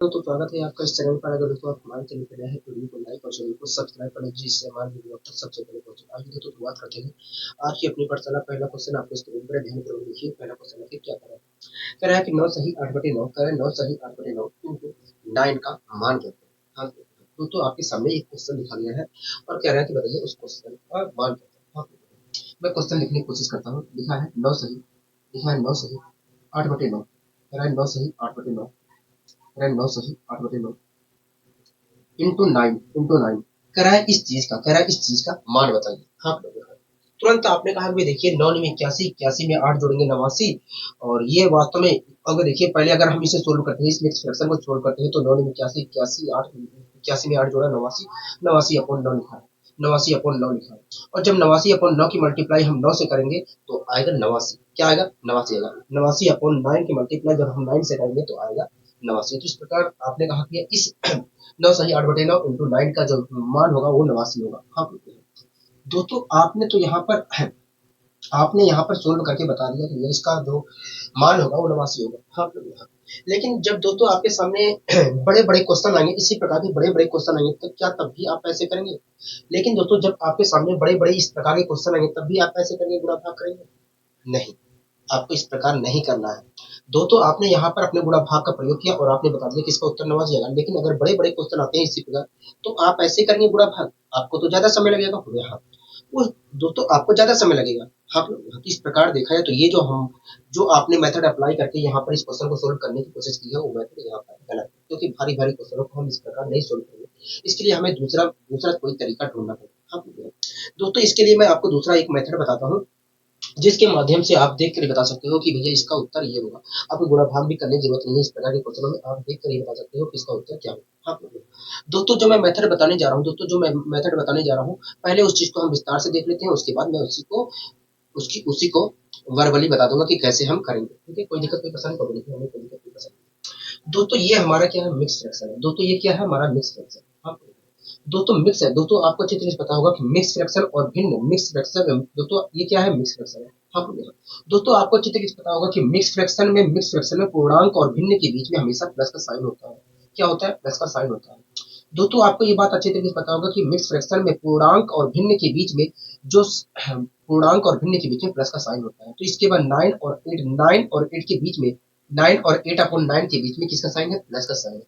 तो स्वागत है आपका इस चैनल पर। अगर दोस्तों आप हमारे चैनल पर नए हैं तो वीडियो को लाइक और चैनल को सब्सक्राइब कर लीजिए, जिससे हमारे वीडियो आप तक सबसे पहले पहुंचे। आइए दोस्तों शुरुआत करते हैं आज की अपनी वार्तालाप। पहला क्वेश्चन आपके स्क्रीन पर ध्यानपूर्वक देखिए। पहला क्वेश्चन है कि क्या कह रहा है कि 9 सही 8/9 कह रहा है 9 सही 8/9 इंटू 9 का मान क्या है। हाँ दोस्तों आपके सामने एक क्वेश्चन लिखा गया है और कह रहा है कि बताइए उस क्वेश्चन का मान क्या है। हाँ, मैं क्वेश्चन लिखने की कोशिश करता हूँ। लिखा है 9 सही, लिखा है 9 सही 8/9, कह रहा है 9 सही 8/9, कह रहा है 9 सही 8/9 इंटू नाइन कह रहा है इस चीज का, कह रहा है इस चीज का मान बताइए। हाँ तुरंत आपने कहा कि देखिए 9 में 81, 81 में 8 जोड़ेंगे 89, और ये वास्तव में अगर देखिए पहले अगर हम इसे सोल्व करते हैं, इस मिक्स फ्रैक्शन को सोल्व करते हैं तो 9 में 81, 81 8, 81 में 8 जोड़ा 89, 89 अपॉन 9 लिखा है, 89 अपॉन 9 लिखा है। और जब 89 अपॉन 9 की मल्टीप्लाई हम 9 से करेंगे तो आएगा 89। क्या आएगा? 89 आएगा। 89 अपॉन 9 की मल्टीप्लाई जब हम 9 से करेंगे तो आएगा 89। तो इस प्रकार आपने कहा कि इस 9 सही 8/9 इंटू 9 का जो मान होगा वो 89 होगा। हाँ दोस्तों आपने यहाँ पर सोल्व करके बता दिया कि इसका जो मान होगा वो 89 होगा। हाँ लेकिन जब दोस्तों आपके सामने बड़े बड़े क्वेश्चन आएंगे, इसी प्रकार के बड़े बड़े क्वेश्चन आएंगे, तो क्या तब भी आप ऐसे करेंगे? लेकिन दोस्तों जब आपके सामने बड़े बड़े इस प्रकार के क्वेश्चन आएंगे तब भी आप ऐसे करेंगे, गुणा भाग करेंगे? नहीं, आपको इस प्रकार नहीं करना है। दोस्तों आपने यहाँ पर अपने गुणा भाग का प्रयोग किया और आपने बता दिया कि इसका उत्तर 89 आएगा। लेकिन अगर बड़े बड़े क्वेश्चन आते हैं इसी प्रकार तो आप ऐसे करेंगे गुणा भाग, आपको तो ज्यादा समय लगेगा। यहाँ वो दोस्तों आपको ज्यादा समय लगेगा। हाँ इस प्रकार देखा है तो ये जो आपने मेथड अप्लाई करके यहाँ पर इस क्वेश्चन को सोल्व करने की कोशिश की है वो मेथड यहाँ पर गलत है, क्योंकि भारी भारी क्वेश्चनों को हम इस प्रकार नहीं सोल्व करेंगे। इसके लिए हमें दूसरा दूसरा कोई तरीका ढूंढना पड़ेगा। हाँ दोस्तों इसके लिए मैं आपको दूसरा एक मेथड बताता हूँ, जिसके माध्यम से आप देख कर बता सकते हो कि भैया इसका उत्तर ये होगा। आपको गुणा भाग भी करने की जरूरत नहीं है। इस प्रकार के क्वेश्चनों में आप देख कर ही बता सकते हो कि इसका उत्तर क्या होगा। हाँ दोस्तों जो मैं मेथड बताने जा रहा हूँ, पहले उस चीज को हम विस्तार से देख लेते हैं, उसके बाद मैं उसी को वर्बली बता दूंगा कि कैसे हम करेंगे। ठीक है, कोई दिक्कत कोई पसंद नहीं, हमें कोई दिक्कत कोई पसंद। दोस्तों ये हमारा क्या है, मिक्स फ्रैक्शन है। दोस्तों ये क्या है, हमारा मिक्स फ्रैक्शन। हाँ दोस्तों मिक्स है। दोस्तों आपको अच्छी तरह से पता होगा कि मिक्स फ्रैक्शन और भिन्न मिक्स फ्रैक्शन, दोस्तों ये क्या है, मिक्स फ्रैक्शन है। हाँ दोस्तों आपको अच्छी तरीके से पता होगा कि मिक्स फ्रैक्शन में पूर्णांक और भिन्न के बीच में हमेशा प्लस का साइन होता है। क्या होता है? प्लस का साइन होता है। दोस्तों आपको ये बात अच्छी तरीके से पता होगा कि मिक्स फ्रैक्शन में पूर्णांक और भिन्न के बीच में जो पूर्णांक और भिन्न के बीच में प्लस का साइन होता है। तो इसके बाद 9 और 8 के बीच में 9 और 8/9 के बीच में किसका साइन है? प्लस का साइन है।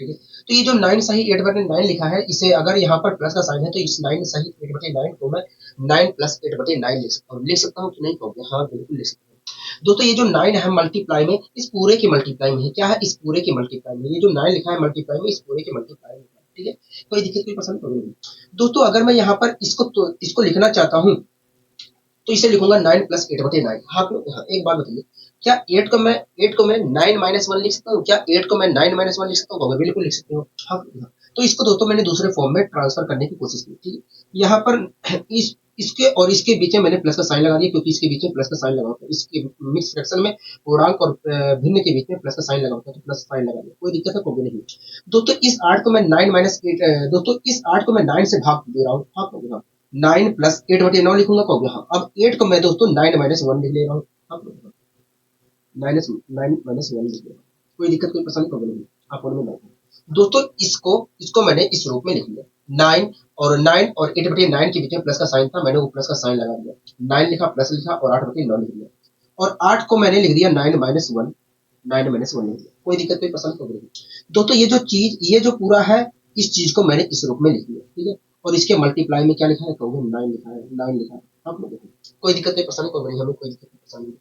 ठीक है, तो ये जो 9 सही 8/9 लिखा है, इसे अगर यहाँ पर प्लस का साइन है तो इस 9 सही 8/9 को मैं 9 प्लस 8/9 लिख सकता हूँ कि नहीं कहोगे? हाँ बिल्कुल लिख सकता हूँ। दोस्तों ये जो 9 है मल्टीप्लाई में इस पूरे के मल्टीप्लाई में है। क्या है? इस पूरे के मल्टीप्लाई में। ये जो 9 लिखा है मल्टीप्लाई में इस पूरे के मल्टीप्लाई में। ठीक है, कोई दिक्कत कोई पसंद नहीं। दोस्तों अगर मैं यहाँ पर इसको लिखना चाहता हूँ तो इसे लिखूंगा 9 प्लस 8/9। हाँ एक बात बताइए, क्या 8 को मैं 9 माइनस 1 लिख सकता हूँ? क्या 8 को मैं 9 माइनस 1 लिख सकता हूँ? बिल्कुल लिख सकते हो। हाँ तो इसको दोस्तों मैंने दूसरे फॉर्म में ट्रांसफर करने की कोशिश की। ठीक है, यहाँ पर इसके और इसके बीच में मैंने प्लस का साइन लगा दिया, क्योंकि इसके बीच में प्लस का साइन लगा होता है। इसके मिक्स फ्रैक्शन में पूर्णांक और भिन्न के बीच में प्लस का साइन लगा होता है, तो प्लस साइन लगा दिया, कोई दिक्कत है कोई नहीं। दोस्तों इस 8 को मैं 9 माइनस 8, दोस्तों इस 8 को मैं 9 से भाग दे रहा हूँ। हाँ 9 प्लस 8/9 लिखूंगा कहोगे? हाँ अब 8 को मैं दोस्तों 9 माइनस 1 लिख ले रहा हूँ। माइनस 9 माइनस 1 लिख ले रहा हूँ, कोई दिक्कत कोई पसंद कहोगे नहीं। आप में दोस्तों इसको मैंने इस रूप में लिख लिया। 9 और 8/9 के बीच में प्लस का साइन था, मैंने वो प्लस का साइन लगा दिया। 9 लिखा, प्लस लिखा और 8/9 लिख दिया। और 8 को मैंने लिख दिया 9 माइनस 1, 9 माइनस 1 लिख दिया, कोई दिक्कत कोई पसंद कहोगे नहीं। दोस्तों ये जो पूरा है, इस चीज को मैंने इस रूप में लिख लिया। ठीक है, और इसके मल्टीप्लाई में क्या लिखा है कहोगे? 9 लिखा है, 9 लिखा है। आप लोग कोई दिक्कत कोई पसंद कहोगे नहीं, हमें कोई दिक्कत पसंद नहीं।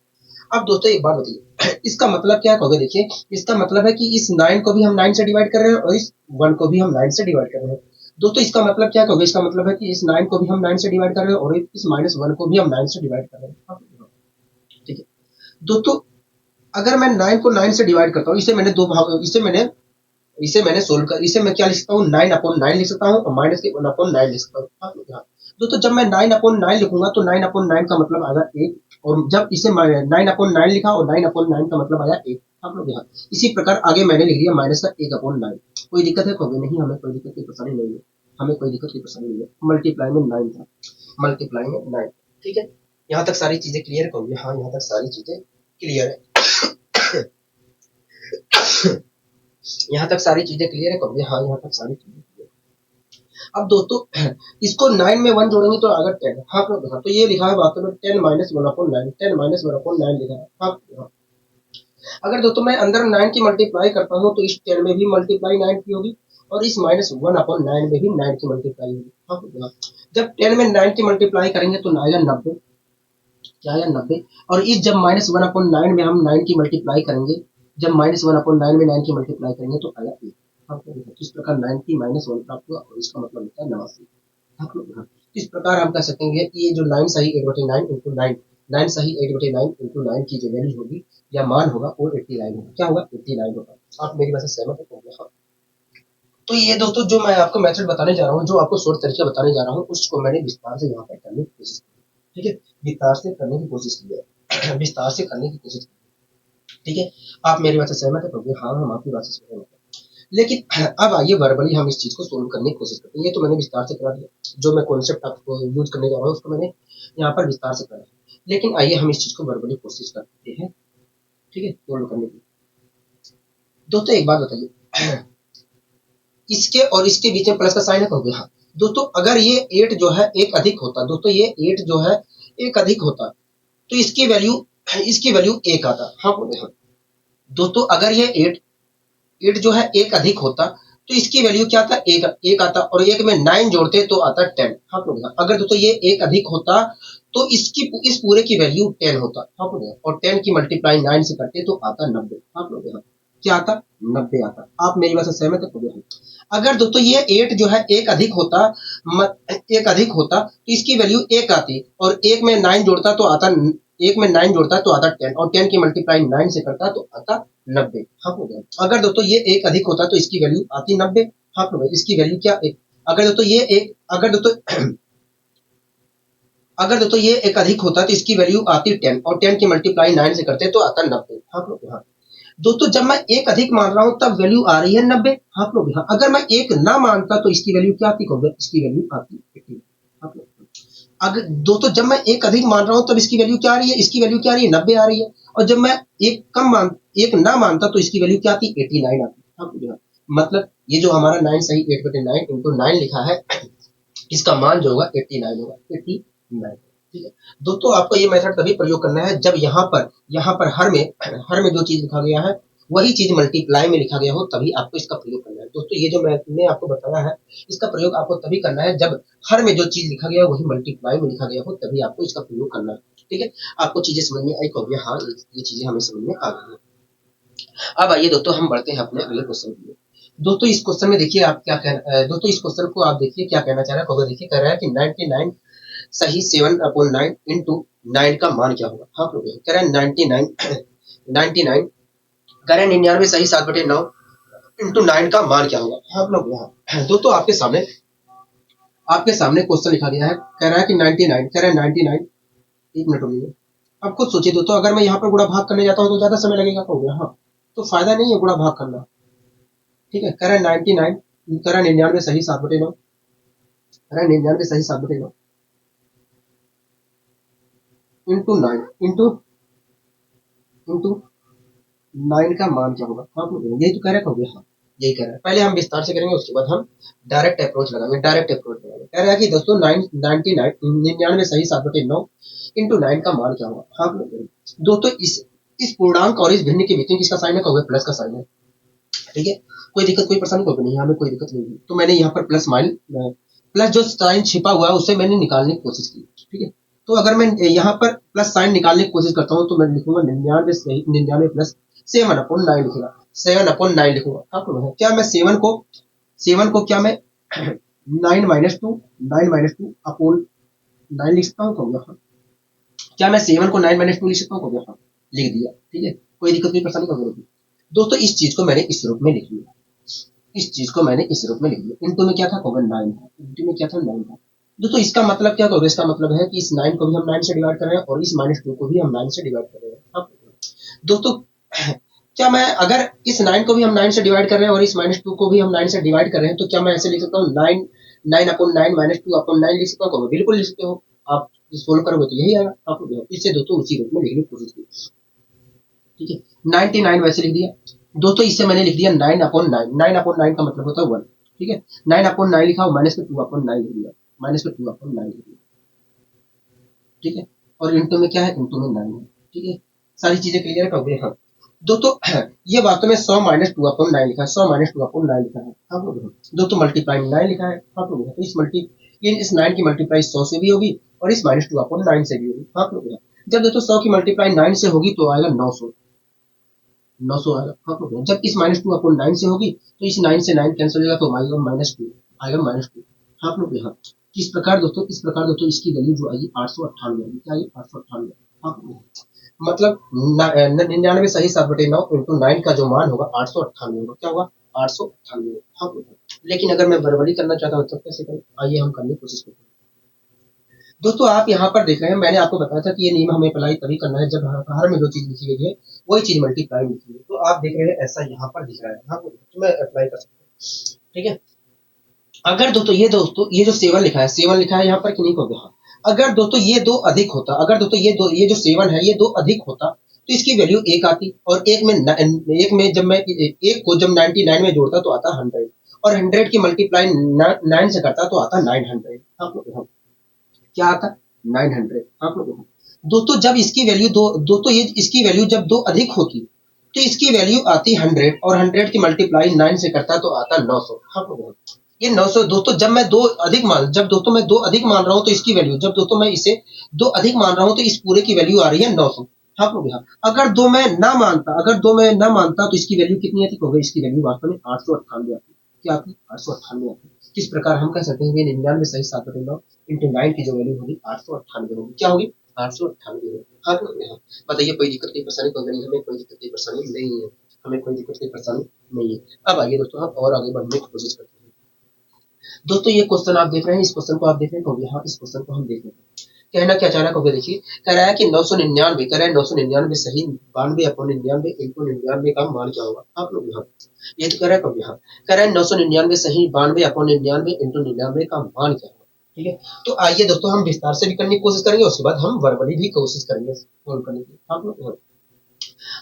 अब दोस्तों एक बात बताइए, इसका मतलब क्या कहोगे? देखिए इसका मतलब है कि इस 9 को भी हम 9 से डिवाइड कर रहे हैं और इस 1 को भी हम 9 से डिवाइड कर रहे हैं। दोस्तों इसका मतलब क्या कहोगे? इसका मतलब है कि इस 9 को भी हम 9 से डिवाइड कर रहे हैं और इस -1 को भी हम 9 से डिवाइड कर रहे हैं। ठीक है दोस्तों, अगर मैं 9 को 9 से डिवाइड करता हूँ, इसे मैं क्या लिख सकता हूँ? 9/9 लिख सकता हूँ और माइनस के 1/9 लिख सकता हूँ। दोस्तों जब मैं 9/9 लिखूंगा तो 9/9 का मतलब आएगा 1, और जब इसे 9/9 लिखा और 9/9 का मतलब आया 1। आप लोग यहाँ इसी प्रकार आगे मैंने लिख दिया माइनस का 1/9। कोई दिक्कत है कहोगे? नहीं, हमें कोई दिक्कत कोई परेशानी नहीं है, हमें कोई दिक्कत कोई परेशानी नहीं है। मल्टीप्लाई में 9 था, मल्टीप्लाई में 9। ठीक है, यहाँ तक सारी चीजें क्लियर कहोगे? हाँ यहाँ तक सारी चीजें क्लियर है। यहाँ तक सारी चीजें क्लियर है कहोगे हाँ यहाँ तक सारी चीजें क्लियर है। अब दोस्तों इसको 9 में 1 जोड़ेंगे तो आएगा 10। हाँ हाँ, तो ये लिखा है वास्तव में 10 माइनस 1/9, 10 माइनस 1/9 लिखा है। हाँ हाँ। अगर दोस्तों मैं अंदर 9 की मल्टीप्लाई करता हूँ तो इस 10 में भी मल्टीप्लाई 9 की होगी और इस माइनस 1/9 में भी 9 की मल्टीप्लाई होगी। हाँ हाँ। जब 10 में 9 की मल्टीप्लाई करेंगे तो आएगा 90। क्या आया 90। और इस जब माइनस 1/9 में हम 9 की मल्टीप्लाई करेंगे, जब माइनस 1/9 में 9 की मल्टीप्लाई करेंगे तो आया 1। हाँ इस प्रकार 90 माइनस 1 प्राप्त हुआ और इसका मतलब होता है 89। हाँ हाँ। इस प्रकार हम कह सकेंगे कि ये जो 9 सही 8/9 इंटू 9, 9 सही 8/9 इंटू 9 की जो वैल्यू होगी या मान होगा वो 89 होगा। क्या होगा 89 होगा। आप मेरी बात से सहमत हो? हाँ। तो ये दोस्तों जो मैं आपको मेथड बताने जा रहा हूँ, जो आपको शॉर्ट तरीका बताने जा रहा हूँ, उसको मैंने विस्तार से यहाँ पर करने की कोशिश की। ठीक है, विस्तार से करने की कोशिश की है। विस्तार से करने की कोशिश की। ठीक है, आप मेरी बात से सहमत है? तो हाँ हम आपकी बात से सहमत है। लेकिन अब आइए वर्बली हम इस चीज को सोल्व करने की कोशिश करते हैं। ये तो मैंने विस्तार से करा दिया, जो मैं कॉन्सेप्ट आपको यूज करने जा रहा हूँ उसको मैंने यहाँ पर विस्तार से करा है। लेकिन आइए हम इस चीज को वर्बली कोशिश करते हैं। ठीक है, सोल्व करने की। दोस्तों एक बात बताइए, इसके और इसके बीच में प्लस का साइन है कहोगे हाँ। दोस्तों अगर ये 8 जो है एक अधिक होता, दोस्तों ये 8 जो है एक अधिक होता तो इसकी वैल्यू 1 आता। हाँ बोले हाँ। दोस्तों अगर ये 8 जो है एक अधिक होता तो इसकी वैल्यू क्या आता, एक आता और एक में 9 जोड़ते तो आता 10। हाँ बोले हाँ। अगर दोस्तों ये एक अधिक होता तो इस पूरे की वैल्यू 10 होता। हाँ बोले हाँ। और 10 की मल्टीप्लाई 9 से करते तो आता 90। हाँ बोले हाँ। क्या आता 90 आता। आप मेरी बात से सहमत है? बोले हाँ। अगर दोस्तों ये 8 जो है एक अधिक होता, एक अधिक होता तो इसकी वैल्यू 1 आती और एक में 9 जोड़ता तो आता, एक में 9 जोड़ता तो आता 10 और 10 की मल्टीप्लाई 9 से करता तो आता 90। हाँ हो गया। अगर दोस्तों ये एक अधिक होता तो इसकी वैल्यू आती 90। हाँ हो गया। इसकी वैल्यू क्या एक, अगर दोस्तों ये एक, अगर दोस्तों ये एक अधिक होता तो इसकी वैल्यू आती 10 और 10 की मल्टीप्लाई 9 से करते तो आता 90। हाँ हो गया। दोस्तों जब मैं एक अधिक मान रहा हूं तब वैल्यू आ रही है 90। हाँ लोग हाँ। अगर मैं एक ना मानता तो इसकी वैल्यू क्या आती, इसकी वैल्यू आती 80। हाँ अगर दोस्तों जब मैं एक अधिक मान रहा हूं तब इसकी वैल्यू क्या आ रही है, इसकी वैल्यू क्या आ रही है 90 आ रही है। और जब मैं एक ना मानता तो इसकी वैल्यू क्या आती 89 आती। हाँ मतलब ये जो हमारा 9 सही 8/9 इंटू 9 लिखा है, इसका मान जो होगा 89 होगा। 89। ठीक है दोस्तों, आपको ये मेथड तभी प्रयोग करना है जब यहाँ पर हर में जो चीज लिखा गया है वही चीज मल्टीप्लाई में लिखा गया हो, तभी आपको इसका प्रयोग करना है। दोस्तों ये जो मैंने आपको बताया है इसका प्रयोग आपको तभी करना है जब हर में जो चीज लिखा गया है वही मल्टीप्लाई में लिखा गया हो, तभी आपको इसका प्रयोग करना है। ठीक है, आपको चीजें समझ में आई होगी? हाँ ये चीजें हमें समझ में आ गई है। अब आइए दोस्तों हम बढ़ते हैं अपने अगले क्वेश्चन की ओर। दोस्तों इस क्वेश्चन में देखिए आप क्या कहना, दोस्तों इस क्वेश्चन को आप देखिए क्या कहना चाह रहा है। देखिए कह रहा है कि 99 सही 7/9 इंटू 9 का मान क्या होगा। हाँ कह रहा है 99 कह रहे हैं 99 सही 7/9 इंटू 9 का मान क्या होगा। हाँ लोग यहाँ दोस्तों आपके सामने क्वेश्चन लिखा गया है, कह रहा है कि 99 कह रहा है 99। एक मिनट रुकिए, अब खुद सोचिए दोस्तों, अगर मैं यहाँ पर गुणा भाग करने जाता हूँ तो ज्यादा समय लगेगा कहोगे हाँ, तो फायदा नहीं है गुणा भाग करना। ठीक है, कह रहा है 99, कह रहा है 99 सही 7/9, कह रहा है 99 सही 7/9 इंटू 9 इंटू इंटू 9 का मान क्या होगा। हाँ यही तो कह रहा है हाँ यही कह रहा है। पहले हम विस्तार से करेंगे उसके बाद हम डायरेक्ट अप्रोच लगाएंगे। कह रहा है कि दोस्तों 99 सही 7/9 इंटू 9 का मान क्या होगा। हाँ दोस्तों इस पूर्णांक और इस भिन्न के बीच में किसका साइन है कहोगे, प्लस का साइन है। ठीक है, कोई दिक्कत कोई परेशानी कोई नहीं, हमें कोई दिक्कत नहीं है। तो मैंने यहाँ पर प्लस जो साइन छिपा हुआ है उसे मैंने निकालने की कोशिश की। ठीक है, तो अगर मैं यहाँ पर प्लस साइन निकालने की कोशिश करता हूँ तो मैं लिखूंगा 99 प्लस 7/9 लिखूंगा, 7/9 लिखूंगा। हाँ क्या मैं 7 को क्या मैं 9 - 2 अपॉन 9 लिख सकता हूँ कहोगे हाँ। क्या मैं 7 को 9 - 2 लिख सकता हूँ कहोगे हाँ, लिख दिया। ठीक है, कोई दिक्कत कोई परेशानी कहोगे नहीं। दोस्तों इस चीज को मैंने इस रूप में लिख लिया, इस चीज को मैंने इस रूप में लिख दिया। इनटू में क्या था कहोगे 9 था, इनटू में क्या था 9 था। दोस्तों इसका मतलब क्या कहोगे, इसका मतलब है कि इस 9 को भी हम 9 से डिवाइड कर रहे हैं और इस -2 को भी हम 9 से डिवाइड कर रहे हैं। अब दोस्तों क्या मैं अगर इस 9 को भी हम 9 से डिवाइड कर रहे हैं और इस -2 को भी हम 9 से डिवाइड कर रहे हैं तो क्या मैं ऐसे लिख सकता हूँ 9/9 -2/9 लिख सकता हूँ? बिल्कुल लिख सकते हो आप, सोल्व करोगे तो यही आएगा। आप इससे दोस्तों उसी रूप में लिखने की कोशिश की। ठीक है, 99 वैसे लिख दिया, दोस्तों इससे मैंने लिख दिया 9/9। 9/9 का मतलब होता है 1। ठीक है, 9/9 लिखा, माइनस में 2/9 लिख दिया, माइनस में 2/9 लिख दिया। ठीक है, और इंटू में क्या है, इंटू में 9 है। ठीक है, सारी चीजें क्लियर कर गए। हाँ दोस्तों, ये वास्तव में 100 माइनस 2/9 लिखा है, 100 माइनस 2/9 लिखा है। हाँ दोस्तों, मल्टीप्लाई 9 लिखा है। हाँ तो इस 9 की मल्टीप्लाई 100 से भी होगी और इस माइनस 2/9 से भी होगी। हाँ जब दोस्तों 100 की मल्टीप्लाई 9 से होगी तो आएगा 900। 900 आएगा। हाँ जब इस माइनस 2/9 से होगी तो इस 9 से 9 कैंसिल हो जाएगा तो आएगा -2, आएगा -2। हाँ यहाँ इस प्रकार दोस्तों इसकी वैल्यू जो आएगी 898 आएगी। क्या आएगी, 898। हाँ मतलब 99 सही 7/9 इंटू 9 का जो मान होगा 898 होगा। क्या होगा, 898। हाँ लेकिन अगर मैं बराबरी करना चाहता हूँ तो कैसे करूँ, आइए हम करने की कोशिश करते हैं। दोस्तों आप यहाँ पर देख रहे हैं, मैंने आपको बताया था कि ये नियम हमें अप्लाई तभी करना है जब हर में जो चीज लिखी गई है वही चीज मल्टीप्लाई लिखी है। तो आप देख रहे हैं ऐसा यहाँ पर दिख रहा है। हाँ तो मैं अप्लाई कर सकता हूँ। ठीक है, अगर दोस्तों ये जो 7 लिखा है, 7 लिखा है यहाँ पर कि नहीं होगा। हाँ अगर दोस्तों ये दो अधिक होता, अगर दोस्तों ये जो 7 है ये दो अधिक होता तो इसकी वैल्यू 1 आती, और एक में जब मैं एक को जब 99 में जोड़ता तो आता 100, और 100 की मल्टीप्लाई 9 से करता तो आता 900। आप लोग क्या आता, 900। आप लोग दोस्तों जब इसकी वैल्यू दोस्तों ये इसकी वैल्यू जब दो अधिक होती तो इसकी वैल्यू आती 100, और 100 की मल्टीप्लाई 9 से करता तो आता 900। आप लोग ये 900 दोस्तों जब दोस्तों मैं दो अधिक मान रहा हूँ तो इसकी वैल्यू, जब दोस्तों मैं इसे दो अधिक मान रहा हूँ तो इस पूरे की वैल्यू आ रही है 900। हाँ लोग यहाँ अगर दो मैं ना मानता तो इसकी वैल्यू कितनी आती, होगी इसकी वैल्यू वास्तव में 898 आती। क्या आती, 898 आती। किस प्रकार हम कह सकते हैं 99 सही 7/9 इंटू 9 की जो वैल्यू होगी 898 होगी। क्या होगी, 898 होगी। हाँ लोग यहाँ बताइए, कोई दिक्कत की परेशानी तो नहीं, हमें कोई दिक्कत की परेशानी नहीं है, हमें कोई दिक्कत की परेशानी नहीं है। अब आइए दोस्तों हम और आगे बढ़ने की कोशिश करते हैं। दोस्तों ये क्वेश्चन आप देख रहे हैं, इस क्वेश्चन को आप देख रहे हैं, हाँ इस क्वेश्चन को हम देख रहे हैं। कहना क्या चाह रहा है, देखिए कह रहा है कि 999 कह रहा है 999 सही 92/99 इंटू 99 का मान क्या होगा। आप लोग यहाँ ये तो कह रहा है, यहाँ कह रहा है 999 सही 92/99 इंटू 99 का मान क्या होगा। ठीक है, तो आइए दोस्तों हम विस्तार से भी करने की कोशिश करेंगे, उसके बाद हम वर्बली भी कोशिश करेंगे सोल्व करने की। आप लोग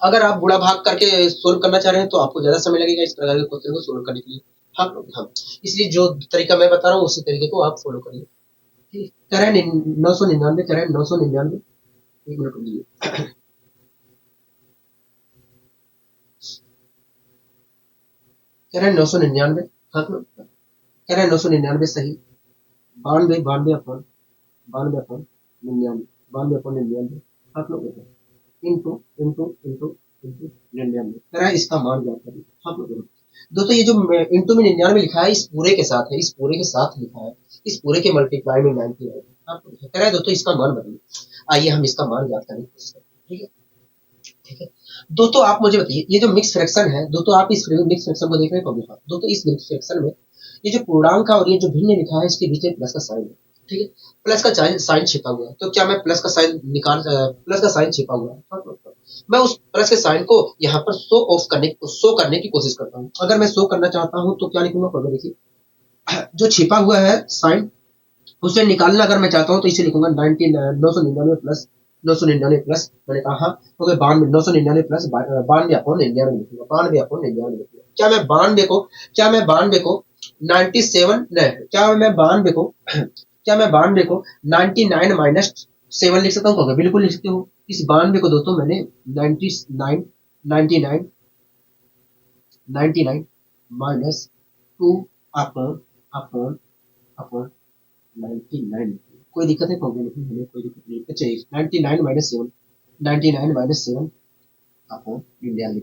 अगर आप गुणा भाग करके सोल्व करना चाह रहे हैं तो आपको ज्यादा समय लगेगा इस प्रकार के क्वेश्चन को सोल्व करने के लिए। हाँ इसलिए जो तरीका मैं बता रहा हूँ उसी तरीके को आप फॉलो करिए। ठीक है, कह रहे हैं 999, कह रहे हैं 999, एक मिनट रुकिए। कह रहे हैं 999, हाँ कह रहे हैं 999 सही 92/99 आप लोग इंटू इंटू इंटू इंटू 99 कह रहा है इसका मान ज्ञात करिए। आप लोग दोस्तों ये जो इंटू में 99 लिखा है इस पूरे के साथ है, इस पूरे के साथ लिखा है, इस पूरे के मल्टीप्लाई में 90 है। आप कह रहा है दोस्तों इसका मान बताइए, आइए हम इसका मान ज्ञात करने की कोशिश करते हैं। ठीक है, ठीक है दोस्तों आप मुझे बताइए ये जो मिक्स फ्रैक्शन है, दोस्तों आप इस मिक्स फ्रैक्शन को देख रहे हैं। दोस्तों इस मिक्स फ्रैक्शन में ये जो पूर्णांक और ये जो भिन्न लिखा है इसके बीच में प्लस का साइन है। ठीक है, प्लस का साइन छिपा हुआ है, तो क्या मैं प्लस का साइन प्लस का साइन छिपा हुआ है, मैं उस प्लस के साइन को यहाँ पर शो करने की कोशिश करता हूँ। अगर मैं शो करना चाहता हूँ तो क्या लिखूंगा, देखिए जो छिपा हुआ है साइन उसे निकालना अगर मैं चाहता हूँ तो इसे लिखूंगा 999 प्लस 999 प्लस मैंने कहा हाँ तो 999 प्लस 92/99 लिखूंगा, 92/99 लिखूंगा। क्या मैं 92 को 97 नहीं, क्या मैं 92 को 99 माइनस 7 लिख सकता हूँ, बिल्कुल लिख सकते हो। इस 92 को दोस्तों मैंने 99 माइनस 2 अपॉन अपॉन अपॉन 99, कोई दिक्कत है नहीं, हमें कोई दिक्कत नहीं। अच्छा 99 माइनस 7 अपॉन 99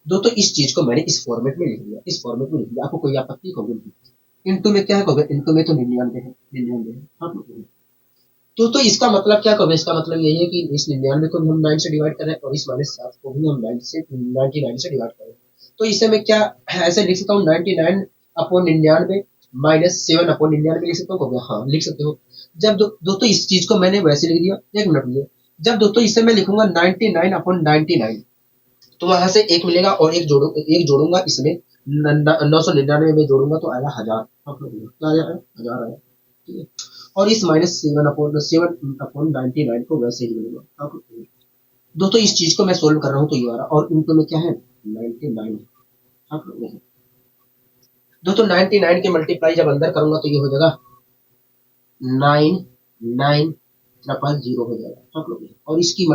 दोस्तों इस चीज को मैंने इस फॉर्मेट में लिख दिया, इस फॉर्मेट में लिख दिया। आपको कोई आपत्ति होगी, इंटू में क्या है, इंटू में तो 99 है, 99 है। हाँ तो इसका मतलब क्या कहोगे, इसका मतलब यही है कि इस 99 को भी हम 9 से डिवाइड करें और इस -7 को भी हम 99 से डिवाइड करें। तो इसे मैं क्या ऐसे लिख सकता हूँ 99/99 -7/99 लिख सकता हूँ। हाँ लिख सकते हो। जब दोस्तों इस चीज को मैंने वैसे लिख दिया, एक मिनट लिए, जब दोस्तों इसे मैं लिखूंगा 99/99 तो वहां से एक मिलेगा और एक जोड़ूंगा इसमें 999 में जोड़ूंगा तो आएगा 1000। क्या आया, 1000 आया। ठीक है, और इस -7/99 को वैसे ही मिलेगा। दोस्तों इस चीज को मैं सोल्व कर रहा हूँ तो ये आ रहा, और इनको में क्या है 99 आप लोग देखें दोस्तों 99 के मल्टीप्लाई जब अंदर करूंगा तो ये हो जाएगा 9900 हो जाएगा आप लोग देखें। और इसकी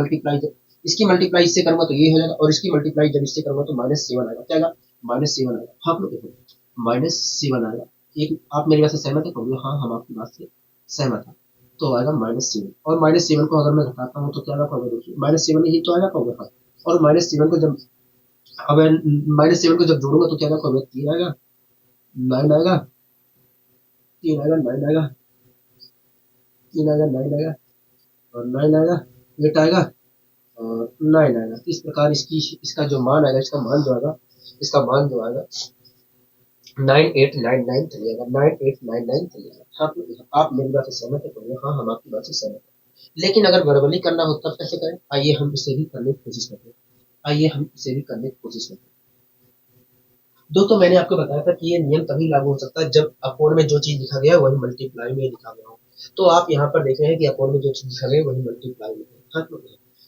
मल्टीप्लाई इससे करूंगा तो ये हो जाएगा और इसकी मल्टीप्लाई जब इससे करूंगा तो -7 आएगा। क्या आएगा? -7 आएगा। आप लोग देखो -7 आएगा। एक आप मेरी बात से सहमत है? कहोगे हाँ हम आपकी बात से सहमत है। तो आएगा -7 और -7 को अगर मैं घटाता हूँ तो क्या आएगा? कहोगे देखिए -7 ही तो आएगा। कहोगे हाँ। और -7 को जब अब -7 को जब जोड़ूंगा तो क्या आएगा? कहोगे 3 आएगा, 9 आएगा, 3 आएगा, 9 आएगा, 3 आएगा, 9 आएगा और 9 आएगा, 8 आएगा और 9 आएगा। इस प्रकार इसका जो मान आएगा, इसका मान जो आएगा 98993 आएगा। 98993 आएगा। आप मेरी बात से सहमत है? तो हाँ हम आपकी बात से सहमत है। लेकिन अगर वर्बली करना हो तब कैसे करें? आइए हम इसे भी करने की कोशिश करते हैं। दोस्तों मैंने आपको बताया था कि ये नियम तभी लागू हो सकता है जब अपोन में जो चीज लिखा गया है वही मल्टीप्लाई में लिखा गया हो। तो आप यहाँ पर देख रहे हैं कि अपोन में जो चीज लिखा गया है वही मल्टीप्लाई में है। हाँ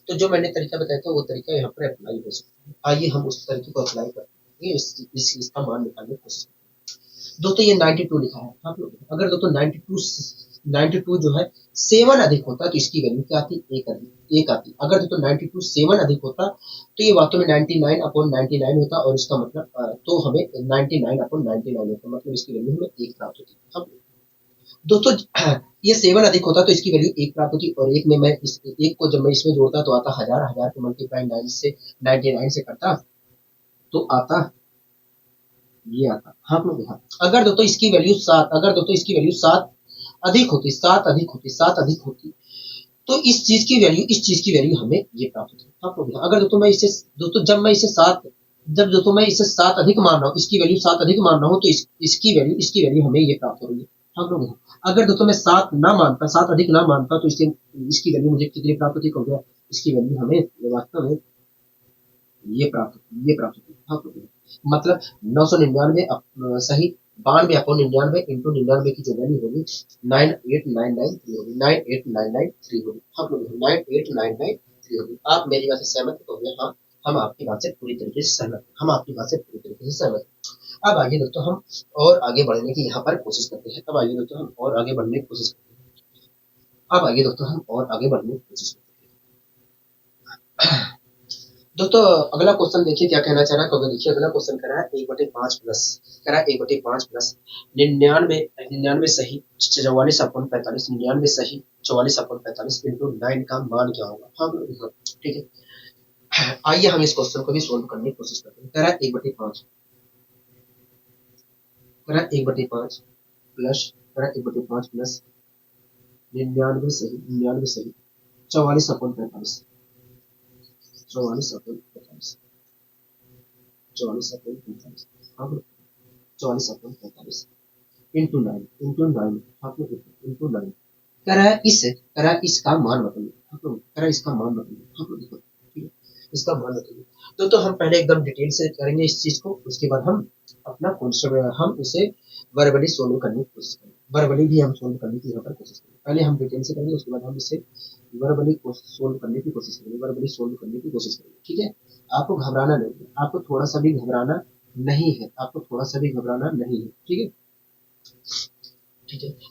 तो जो मैंने तरीका बताया था वो तरीका यहाँ पर अप्लाई हो सकता है। आइए हम उस तरीके को अप्लाई करते हैं, इसका मान निकालने की कोशिश करते हैं। दोस्तों ये 92 लिखा है। आप लोग अगर दोस्तों 92 जो है 7 अधिक होता तो इसकी वैल्यू क्या आती? एक आती। अगर दोस्तों 92 7 अधिक होता तो ये वास्तव में 99/99 होता और इसका मतलब तो हमें 99/99 होता, मतलब इसकी वैल्यू हमें 1 प्राप्त होती। अब दोस्तों ये 7 अधिक होता तो इसकी वैल्यू 1 प्राप्त होती और एक में मैं इस एक को जब मैं इसमें जोड़ता तो आता 1000 को मल्टीप्लाई 9 से 99 से करता तो आता ये आता। हाँ लोग हाँ। अगर दोस्तों इसकी वैल्यू 7 अधिक होती तो इस चीज की वैल्यू हमें ये प्राप्त होती है। आप लोग अगर दोस्तों मैं इसे 7 अधिक मान रहा हूँ, इसकी वैल्यू 7 अधिक मान रहा हूँ तो इसकी वैल्यू हमें ये प्राप्त हो रही है। आप लोग अगर दोस्तों मैं 7 अधिक ना मानता तो इसकी वैल्यू मुझे कितनी प्राप्त होती? हो गया इसकी वैल्यू हमें वास्तव में ये प्राप्त होती है। आप लोग मतलब 999 सही 92/99 इंटू 99 की जो वैल्यू होगी 98993 होगी। 98993 होगी। हम लोग 98993 होगी। आप मेरी बात से सहमत हो गए? हाँ हम आपकी बात से पूरी तरीके से सहमत। अब आइए दोस्तों हम और आगे बढ़ने की यहाँ पर कोशिश करते हैं। अब आइए दोस्तों हम और आगे बढ़ने की कोशिश करते हैं। दोस्तों अगला क्वेश्चन देखिए क्या कहना चाह रहा है। तो देखिए अगला क्वेश्चन कह रहा है 1/5 प्लस 99 सही 44/45 99 सही 44/45 इंटू 9 का मान क्या होगा? हाँ ठीक है। आइए हम इस क्वेश्चन को भी सोल्व करने की कोशिश करते हैं। कह रहा है 1/5 प्लस 1/5 प्लस 99 सही 44/45 44/45 44/45 इंटू 9 आप लोग इंटू 9 कह रहा है इसका मान बताइए। आप लोग कह रहा है इसका मान बताइए। आप लोग देखो ठीक है इसका मान बताइए। तो हम पहले एकदम डिटेल से करेंगे इस चीज को, उसके बाद हम अपना कॉन्सेप्ट हम इसे वर्बली सोल्व करने की कोशिश करेंगे। वर्बली भी हम सोल्व करने की यहाँ पर कोशिश करेंगे। पहले हम डिटेल से करेंगे, उसके बाद हम इसे वर्बली सोल्व करने की कोशिश करेंगे। ठीक है आपको घबराना नहीं है, आपको थोड़ा सा भी घबराना नहीं है। ठीक है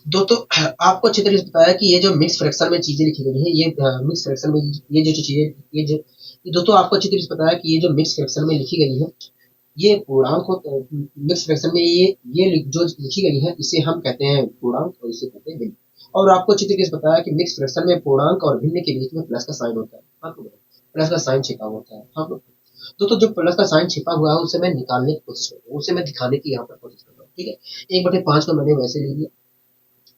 दोस्तों आपको अच्छी तरीके से पता है कि ये जो मिक्स फ्रैक्शन में चीजें लिखी गई है, ये मिक्स फ्रैक्शन में ये जो चीजें ये दोस्तों आपको अच्छी तरीके से पता है कि ये जो मिक्स फ्रैक्शन में लिखी गई है ये पूर्णांक मिक्स फ्रैक्शन में ये जो लिखी गई है इसे हम कहते हैं पूर्णांक और इसे कहते हैं भिन्न। और आपको अच्छी तरीके से पता है कि मिक्स फ्रैक्शन में पूर्णांक और भिन्न के बीच में प्लस का साइन होता है। आपको प्लस का साइन छिपा होता है। हाँ तो जो प्लस का साइन छिपा हुआ है उसे मैं निकालने की कोशिश करता हूँ, उसे मैं दिखाने की यहाँ पर कोशिश करता हूँ। ठीक है 1/5 को मैंने वैसे ले लिया,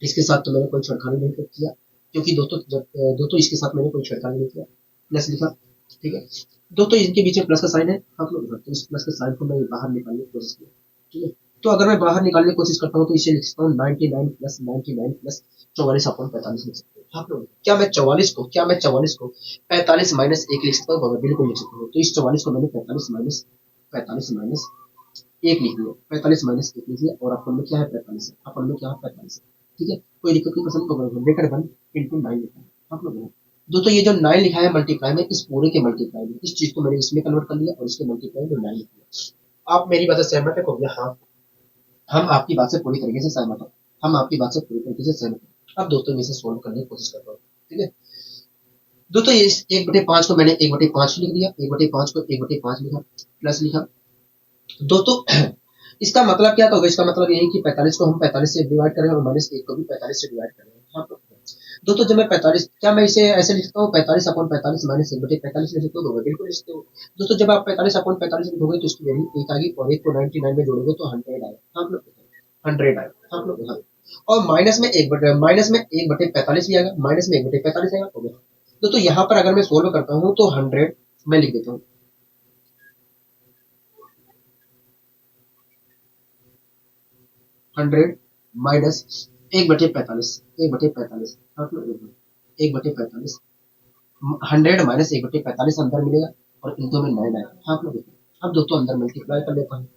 इसके साथ तो मैंने कोई छेड़खानी नहीं किया क्योंकि दोस्तों इसके साथ मैंने कोई छेड़खानी नहीं किया, प्लस लिखा। ठीक है दोस्तों इनके बीच में प्लस का साइन है। आप लोग तो इस प्लस के साइन को मैं बाहर निकालने की कोशिश किया। ठीक है तो अगर मैं बाहर निकालने की कोशिश करता हूँ तो इसे लिख सकता हूँ 99 प्लस 44/45 लिख सकते हैं। आप लोग क्या मैं 44 को 45 माइनस 1 लिख सकता हूँ? बिल्कुल लिख सकता हूँ। तो इस 44 को मैंने 45 माइनस 1 लिख दिया। 45 माइनस 1 लिख दिया और अपन में क्या है 45 है। अपन में क्या है 45 है। ठीक है कोई दिक्कत नहीं, पसंद को ब्रैकेट 1 इंटू 9 लिखा है। आप लोग दोस्तों ये जो 9 लिखा है मल्टीप्लाई में, इस पूरे के मल्टीप्लाई में इस चीज को मैंने इसमें कन्वर्ट कर लिया और इसके मल्टीप्लाई में 9 लिख दिया। आप मेरी बात से सहमत है? कहोगे हाँ, हम आपकी बात से पूरी तरीके से सहमत हो, हम आपकी बात से पूरी तरीके से सहमत हो। अब दोस्तों मैं इसे सोल्व करने की कोशिश करता हूँ, ठीक है। दोस्तों ये 1/5 को मैंने 1/5 लिख दिया, 1/5 को 1/5 लिखा, प्लस लिखा। दोस्तों इसका मतलब क्या होगा? इसका मतलब यही कि 45 को हम 45 से डिवाइड कर रहे हैं और -1 को भी 45 से डिवाइड कर रहे हैं। हाँ, दोस्तों जब मैं 45, क्या मैं इसे ऐसे लिखता हूँ 45/45 -1/45 लिख सकते हो? बिल्कुल लिख सकते हो। दोस्तों जब आप 45/45 लिखोगे तो इसकी वैल्यू 1 आएगी और 1 को 99 में जोड़ोगे तो 100 आएगा। हाँ, आप लोग 100 आएगा। हाँ, आप लोग हाँ। और माइनस में 1/45 भी आएगा, माइनस में 1/45 आएगा, हो गया। दोस्तों यहाँ पर अगर मैं सोल्व करता हूँ तो 100 मैं लिख देता हूँ, 100 माइनस 1/45, 1/45, हाँ, 1/45, 100 - 1/45 अंदर मिलेगा और इन दो में 9 आएगा। हाँ, आप लोग देखो। अब दोस्तों अंदर मल्टीप्लाई कर लेता हूँ,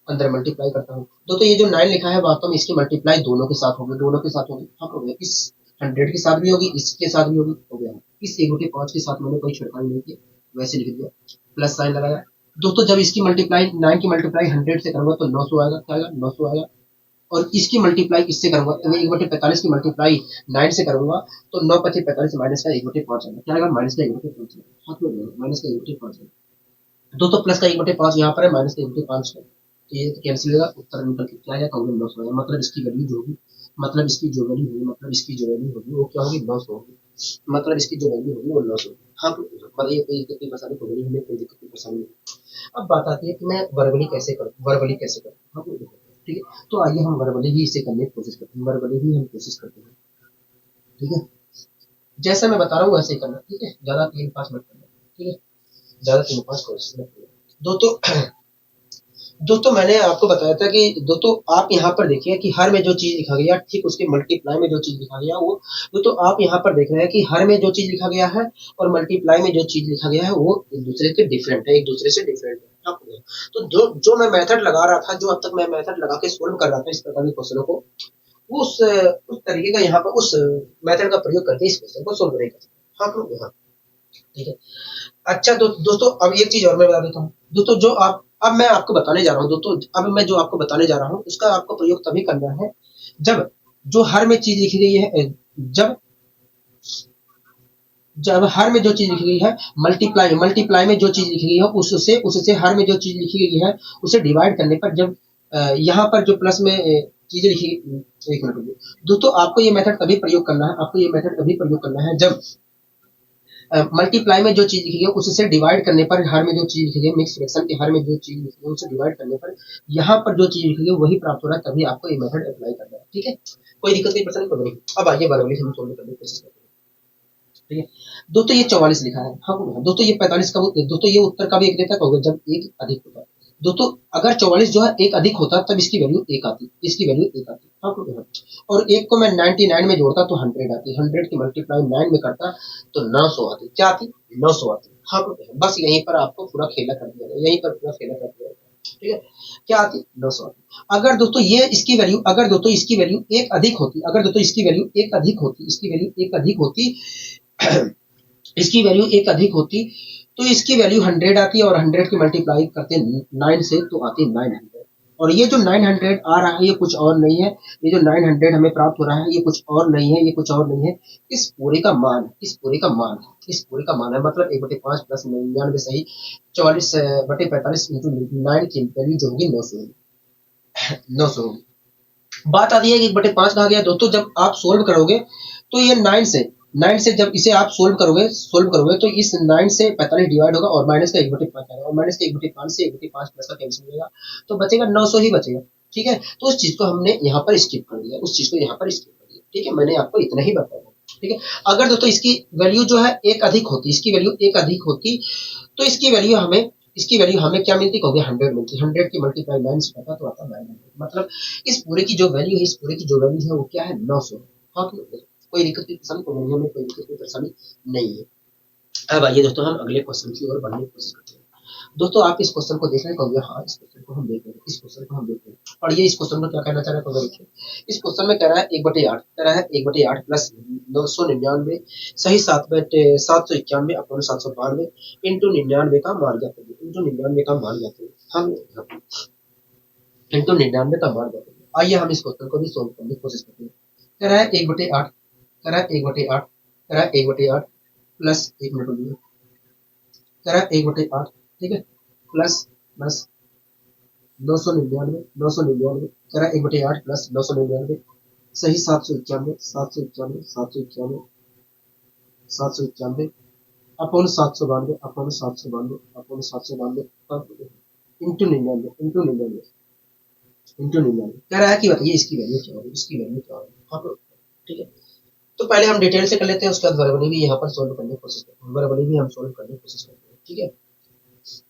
अंदर मल्टीप्लाई करता हूँ। दोस्तों ये जो 9 लिखा है वास्तव में इसकी मल्टीप्लाई दोनों के साथ होगी, दोनों के साथ होगी। हाँ, हो गया। इस 100 के साथ भी होगी, इसके साथ भी होगी, हो गया। इस 1/5 के साथ मैंने कोई छिड़काव नहीं किया, वैसे लिख दिया, प्लस साइन लगाया। दोस्तों जब इसकी मल्टीप्लाई 9 की मल्टीप्लाई 100 से करूंगा तो 900 आएगा, क्या आएगा? 900 आएगा। और इसकी मल्टीप्लाई इससे करूंगा, 1/45 की मल्टीप्लाई 9 से करूंगा तो 9×5=45 माइनस का 1/5 आएगा, क्या आएगा? माइनस का 1/5 आएगा। हाथ में माइनस का 1/5 आएगा। दोस्तों प्लस का 1/5 यहाँ पर है, माइनस का 1/5 है, तो ये कैंसिल होगा, उत्तर निकल के क्या आएगा? कहोगे 900 आएगा। मतलब इसकी वैल्यू जो होगी, मतलब इसकी जो वैल्यू होगी, मतलब इसकी जो वैल्यू होगी वो क्या होगी? 900 होगी। मतलब इसकी जो वैल्यू होगी वो 900 होगी। हाँ, बताइए कोई दिक्कत की परेशानी तो नहीं, हमें कोई दिक्कत की परेशानी नहीं। अब बात आती है कि मैं वर्बली कैसे करूँ, वर्बली कैसे करूँ? हाँ, ठीक है। तो आइए हम वर्बली ही इसे करने की कोशिश करते हैं, वर्बली ही हम कोशिश करते हैं, ठीक है। जैसा मैं बता रहा हूँ वैसे ही करना, ठीक है। ज्यादा 3-5 मत करना, ठीक है। ज्यादा 3-5 कोशिश मत करना। दोस्तों दोस्तों मैंने आपको बताया था कि दोस्तों आप यहाँ पर देखिए कि हर में जो चीज लिखा गया ठीक उसके मल्टीप्लाई में जो चीज लिखा गया वो, दोस्तों आप यहाँ पर देख रहे हैं कि हर में जो चीज लिखा गया है और मल्टीप्लाई में जो चीज लिखा गया है वो एक दूसरे से डिफरेंट है, एक दूसरे से डिफरेंट है। तो जो जो मैं मेथड लगा रहा था, जो अब तक मैं मेथड लगा के सोल्व कर रहा था इस प्रकार के क्वेश्चनों को, उस तरीके का यहाँ पर उस मेथड का प्रयोग करके इस क्वेश्चन को सोल्व नहीं कर सकते। हाँ, हाँ, ठीक है। अच्छा दोस्तों अब एक चीज और मैं बता देता हूँ। दोस्तों जो आप, अब मैं आपको बताने जा रहा हूँ दोस्तों, अब मैं जो आपको बताने जा रहा हूँ उसका आपको प्रयोग तभी करना है जब जो हर में चीज लिखी गई है, जब जब हर में जो चीज लिखी गई है मल्टीप्लाई में जो चीज लिखी गई है उससे उससे हर में जो चीज लिखी गई है उसे डिवाइड करने पर जब यहाँ पर जो प्लस में चीजें लिखी, एक मिनट रुकिए। दोस्तों आपको ये मेथड तभी प्रयोग करना है, आपको ये मेथड तभी प्रयोग करना है जब मल्टीप्लाई में जो चीज लिखी गई उससे डिवाइड करने पर हर में जो चीज लिखी गई, मिक्स फ्रैक्शन के हर में जो चीज लिखी गई उसे डिवाइड करने पर यहाँ पर जो चीज लिखी गई वही प्राप्त हो रहा है, तभी आपको ये मेथड अप्लाई करना है, ठीक है। कोई दिक्कत नहीं, पसंद नहीं। अब आइए वर्बली हम सोल्व करने की कोशिश करते हैं, ठीक है। दोस्तों ये 44 लिखा है, हाँ दोस्तों ये 45 का, दोस्तों ये उत्तर का भी एक देता होगा जब एक अधिक होता है। दोस्तों अगर 44 जो है एक अधिक होता तब इसकी वैल्यू एक आती, इसकी वैल्यू एक आती, हाँ, और एक को मैं 99 में जोड़ता तो 100 आती, 100 की मल्टीप्लाई 9 में करता तो 900 आती, क्या आती? 900 आती। हाँ, बस यहीं पर आपको पूरा खेला कर दिया, यहीं पर पूरा खेला कर दिया, ठीक है। क्या आती? 900 आती। अगर दोस्तों ये इसकी वैल्यू, अगर दोस्तों इसकी वैल्यू एक अधिक होती, अगर दोस्तों इसकी वैल्यू एक अधिक होती, इसकी वैल्यू एक अधिक होती इसकी वैल्यू एक अधिक होती तो इसकी वैल्यू 100 आती और 100 की मल्टीप्लाई करते 9 से तो आती 900। और ये जो 900 आ रहा है ये कुछ और नहीं है, ये जो 900 हमें प्राप्त हो रहा है ये कुछ और नहीं है, ये कुछ और नहीं है, इस पूरे का मान है, इस पूरे का मान है, इस पूरे का मान है। मतलब 1/5 प्लस 99 सही 44/45 इंटू 9 की वैल्यू जो होगी 900 होगी, 900 होगी। बात आती है कि 1/5 कहा गया दोस्तों, जब आप सोल्व करोगे तो ये 9 से जब इसे आप सोल्व करोगे तो इस 9 से 45 डिवाइड होगा और माइनस का 1/5 आएगा और माइनस का 1/5 से 1/5 प्लस का कैंसिल हो जाएगा तो बचेगा 900 ही बचेगा, ठीक है। तो उस चीज को हमने यहाँ पर स्किप कर दिया, उस चीज को यहाँ पर स्किप कर दिया, ठीक है। मैंने आपको इतना ही बताया, ठीक है। अगर दोस्तों इसकी वैल्यू जो है एक अधिक होती, इसकी वैल्यू एक अधिक होती तो इसकी वैल्यू हमें क्या मिलती? कहोगे 100 मिलती, 100 की मल्टीप्लाई 9 से करता तो आता 900। मतलब इस पूरे की जो वैल्यू है, इस पूरे की जो वैल्यू है वो क्या है? 900। हाँ, कोई दिक्कत की परेशानी तो नहीं, हमें कोई दिक्कत की परेशानी नहीं है। अब आइए दोस्तों हम अगले क्वेश्चन की ओर बढ़ने की कोशिश करते हैं। दोस्तों आप इस क्वेश्चन को देख रहे हैं, कहोगे हाँ इस क्वेश्चन को हम देख रहे हैं, इस क्वेश्चन को हम देख रहे हैं। पढ़िए इस क्वेश्चन में क्या कहना चाह रहा है, तो देखिए इस क्वेश्चन में कह रहा है 1/8 कह रहा है 1/8 प्लस 999 सही 791 अपॉन 792 इंटू 99 का मान ज्ञात करिए, इंटू 99 का मान ज्ञात करिए। हम इंटू 99 का मान बताइए। आइए हम इस क्वेश्चन को भी सोल्व करने की कोशिश करते हैं। कह रहा है 1/8, कह रहा है 1/8, कह रहा है 1/8 प्लस 1 मिनट लिए, कह रहा है 1/8, ठीक है, प्लस प्लस 999, कह रहा है 1/8 प्लस 999 सही 791, 791, 791, 791 upon 792, upon 792, upon 792 into 99, into 99, into 99। कह रहा है कि बताइए इसकी वैल्यू क्या होगी, इसकी वैल्यू क्या होगी। हाँ तो ठीक है, तो पहले हम डिटेल से कर लेते हैं, उसके बाद वर्बली भी यहाँ पर सोल्व करने की कोशिश करते हैं, वर्बली भी हम सोल्व करने की कोशिश करते हैं, ठीक है,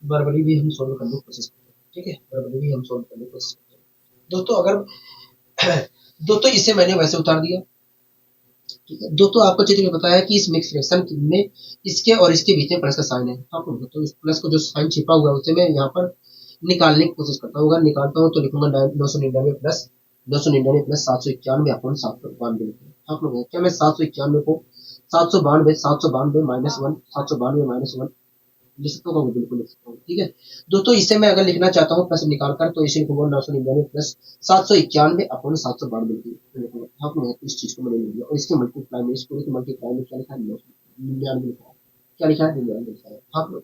वर्बली भी हम सोल्व करने की कोशिश करते हैं, ठीक है, वर्बली भी हम सोल्व करने की कोशिश करते हैं। दोस्तों अगर दोस्तों इसे मैंने वैसे उतार दिया, ठीक है, दोस्तों आपको चित्र में बताया कि इस मिक्स फ्रैक्शन में इसके और इसके बीच में प्लस का साइन है, आपको तो इस प्लस को जो साइन छिपा हुआ है उसे मैं यहाँ पर निकालने की कोशिश करता हूँ। अगर निकालता हूँ तो लिखूंगा 999 प्लस 791 अपॉन 792। आप लोग क्या मैं 791 को 792 -1 लिख सकता हूँ, बिल्कुल लिख सकता हूँ, ठीक है। दोस्तों इसे मैं अगर लिखना चाहता हूँ प्लस निकालकर तो इसे लिखूंगा 999 प्लस 791 अपॉन 792। आप लोग इस चीज को मैंने लिख दिया और इसके मल्टीप्लाई में, इस पूरे के मल्टीप्लाई में क्या लिखा है 99 लिखा है, क्या लिखा है 99 लिखा है। आप लोग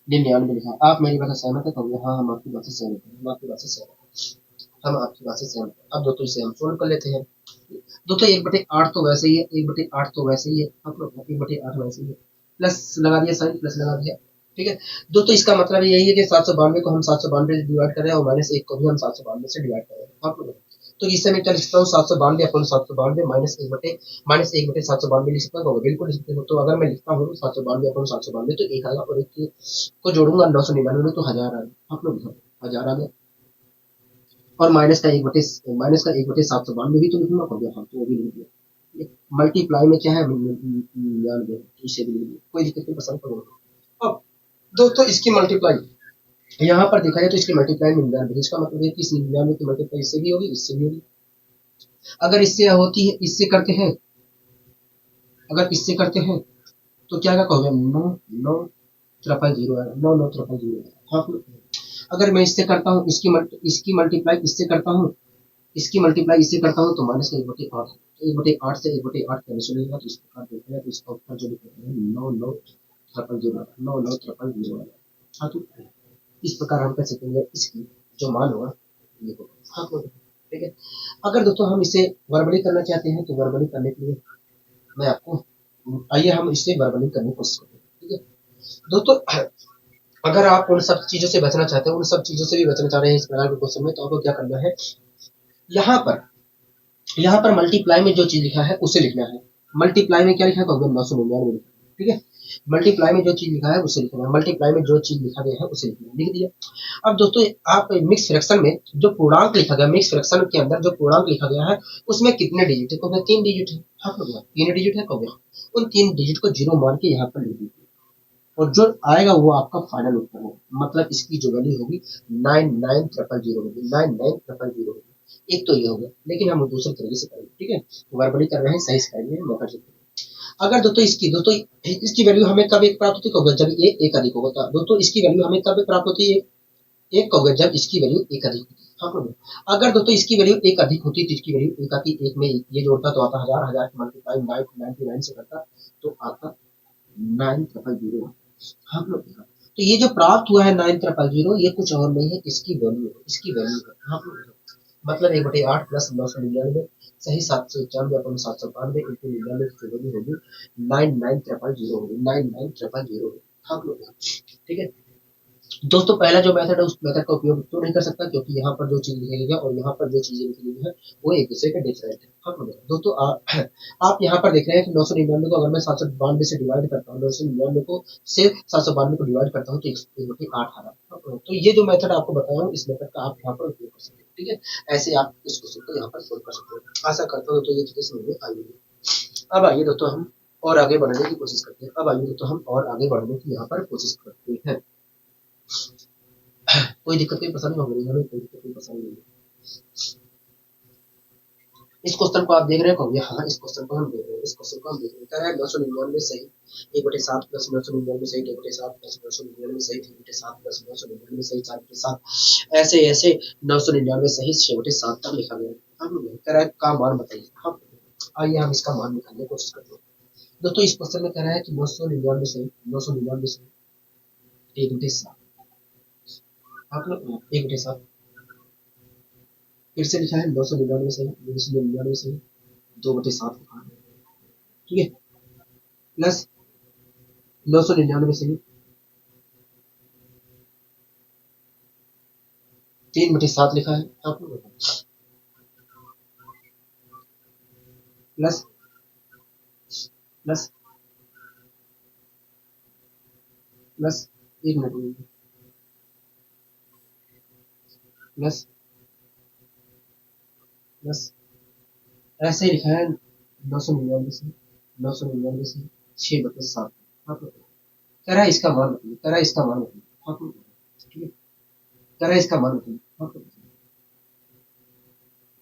99 लिखा है। आप मेरी बात से सहमत है कहोगे हाँ हम आपकी बात से सहमत हैं, हम आपकी बात से सहमत हैं, हम आपकी बात से सहमत हैं। अब दोस्तों इसे हम सोल्व कर लेते हैं। दोस्तों 1/8 तो वैसे ही है, 1/8 तो वैसे ही है, आप लोग 1/8 वैसे ही है, प्लस लगा दिया साइन, प्लस लगा दिया, ठीक है। दोस्तों इसका मतलब यही है कि 792 को हम 792 से डिवाइड कर रहे हैं और -1 को भी हम 792 से डिवाइड कर रहे हैं, आप लोग। तो इससे मैं क्या लिख सकता हूँ 792 अपॉन 792 -1/792 लिख सकता हूँ, बिल्कुल लिख सकते हो। तो अगर मैं लिखता हूँ 792 अपॉन 792 तो 1 आएगा और 1 को जोड़ूंगा 999 में तो 1000 आ गया, आप लोग 1000 आ गया और माइनस का 1/792 भी तो लिखूंगा, हो गया, हाँ तो वो भी लिख दिया। मल्टीप्लाई में क्या है 99, इसे भी लिख दिया, कोई दिक्कत नहीं, पसंद करो। अब दोस्तों इसकी मल्टीप्लाई यहाँ पर देखा जाए तो इसकी मल्टीप्लाई 99, इसका मतलब है कि इस 99 की मल्टीप्लाई इससे भी होगी, इससे भी होगी। अगर इससे होती है, इससे करते हैं, अगर इससे करते हैं तो क्या कहोगे 99000 आएगा, 99000 हाँ। अगर मैं इससे करता हूँ, इसकी मल्टीप्लाई इससे करता हूँ, इसकी मल्टीप्लाई इससे करता हूँ तो माइनस का 1/8 है, तो 1/8 से 1/8 कैंसिल होगा, तो इस प्रकार देखते हैं तो इसका उत्तर जो निकलता है 99000 हाँ। तो इस प्रकार हम कह सकेंगे इसकी जो मान होगा ये होगा, हाँ ठीक है। अगर दोस्तों हम इसे वर्बली करना चाहते हैं तो वर्बली करने के लिए मैं आपको, आइए हम इसे वर्बली करने की कोशिश करते हैं, ठीक है। दोस्तों अगर आप उन सब चीजों से बचना चाहते हैं, उन सब चीजों से भी बचना चाह रहे हैं इस प्रकार के क्वेश्चन में, तो आपको क्या करना है, यहाँ पर मल्टीप्लाई में जो चीज लिखा है उसे लिखना है। मल्टीप्लाई में क्या लिखा है तो 999 लिखा है, ठीक है। मल्टीप्लाई में जो चीज लिखा है उसे लिखना है, मल्टीप्लाई में जो चीज लिखा गया है उसे लिखना है, लिख दिया। अब दोस्तों आप मिक्स फ्रैक्शन में जो पूर्णांक लिखा गया, मिक्स फ्रैक्शन के अंदर जो पूर्णांक लिखा गया है उसमें कितने डिजिट है, तो 3 डिजिट है, हाँ 3 डिजिट है, उन 3 डिजिट को 0 मान के यहाँ पर लिख दीजिए और जो आएगा वो आपका फाइनल उत्तर होगा, मतलब इसकी जो वैल्यू होगी 99000 होगी, 99000 होगी। एक तो ये हो गया, लेकिन हम दूसरे तरीके से करेंगे, ठीक है, वर्बली कर रहे हैं, सही से करेंगे, मैं कर सकते हैं। अगर दोस्तों इसकी वैल्यू हमें कब एक प्राप्त होती है, जब ये एक अधिक होगा। दोस्तों इसकी वैल्यू हमें कब प्राप्त होती है, एक कहोगे जब इसकी वैल्यू एक अधिक होती है, हाँ। अगर दोस्तों इसकी वैल्यू एक अधिक होती तो इसकी वैल्यू एक आती, एक में ये जोड़ता तो आता 1000 की मल्टीप्लाई 99 से करता तो आता 9000, हाँ लोग। तो ये जो प्राप्त हुआ है 9000 ये कुछ और नहीं है, इसकी वैल्यू है, इसकी वैल्यू है, हाँ लोग। मतलब 1/8 प्लस 999 सही 791 अपॉन 792 इंटू 99 की वैल्यू होगी 99000 होगी, 99000 होगी, हाँ लोग, ठीक है। दोस्तों पहला जो मेथड है उस मेथड का उपयोग तो नहीं कर सकता क्योंकि यहाँ पर जो चीज लिखी गई है और यहाँ पर जो चीजें लिखी गई है वो एक दूसरे के डिफरेंट है, हाँ दोस्तों आप यहाँ पर देख रहे हैं कि 999 को अगर मैं 792 से डिवाइड करता हूँ, 999 को से 792 को डिवाइड करता हूँ तो 1/8 आ रहा है। तो ये जो मेथड आपको बताया हूँ इस मेथड का आप यहाँ पर उपयोग कर सकते हैं, ठीक है। ऐसे आप इस क्वेश्चन को यहाँ पर सोल्व कर सकते हैं। आशा करता हूँ तो ये चीजें समझ में आई होगी। अब आइए दोस्तों हम और आगे बढ़ने की कोशिश करते हैं, अब आइए दोस्तों हम और आगे बढ़ने की यहाँ पर कोशिश करते हैं। कोई दिक्कत, कोई परेशानी हो रही है, हमें कोई दिक्कत, कोई परेशानी नहीं है। इस क्वेश्चन को आप देख रहे हो कहोगे हाँ, इस क्वेश्चन को हम देख रहे हैं, इस क्वेश्चन को हम देख रहे हैं। कह रहा है 999 सही 1/7 प्लस 999 सही 2/7 प्लस 999 सही 3/7 प्लस 999 सही 4/7 ऐसे ऐसे 999 सही 6/7 तक लिखा गया है। हम कह रहा है का मान बताइए। हम आइए हम इसका मान निकालने की कोशिश करते हैं। दोस्तों इस क्वेश्चन में कह रहा है कि 999 सही 999 सही 1/7 आप लोग 1/7 फिर से लिखा है 999 सही 999 सही 2/7 लिखा है, ठीक है, प्लस 999 सही 3/7 लिखा है आप लोग, plus plus plus 1 minute plus plus ऐसे ही लिखा है 999 से 6/7 आप लोग कह रहा है इसका मान बताइए, कह रहा है इसका मान बताइए आप लोग, ठीक है, कह रहा है इसका मान बताइए आप लोग,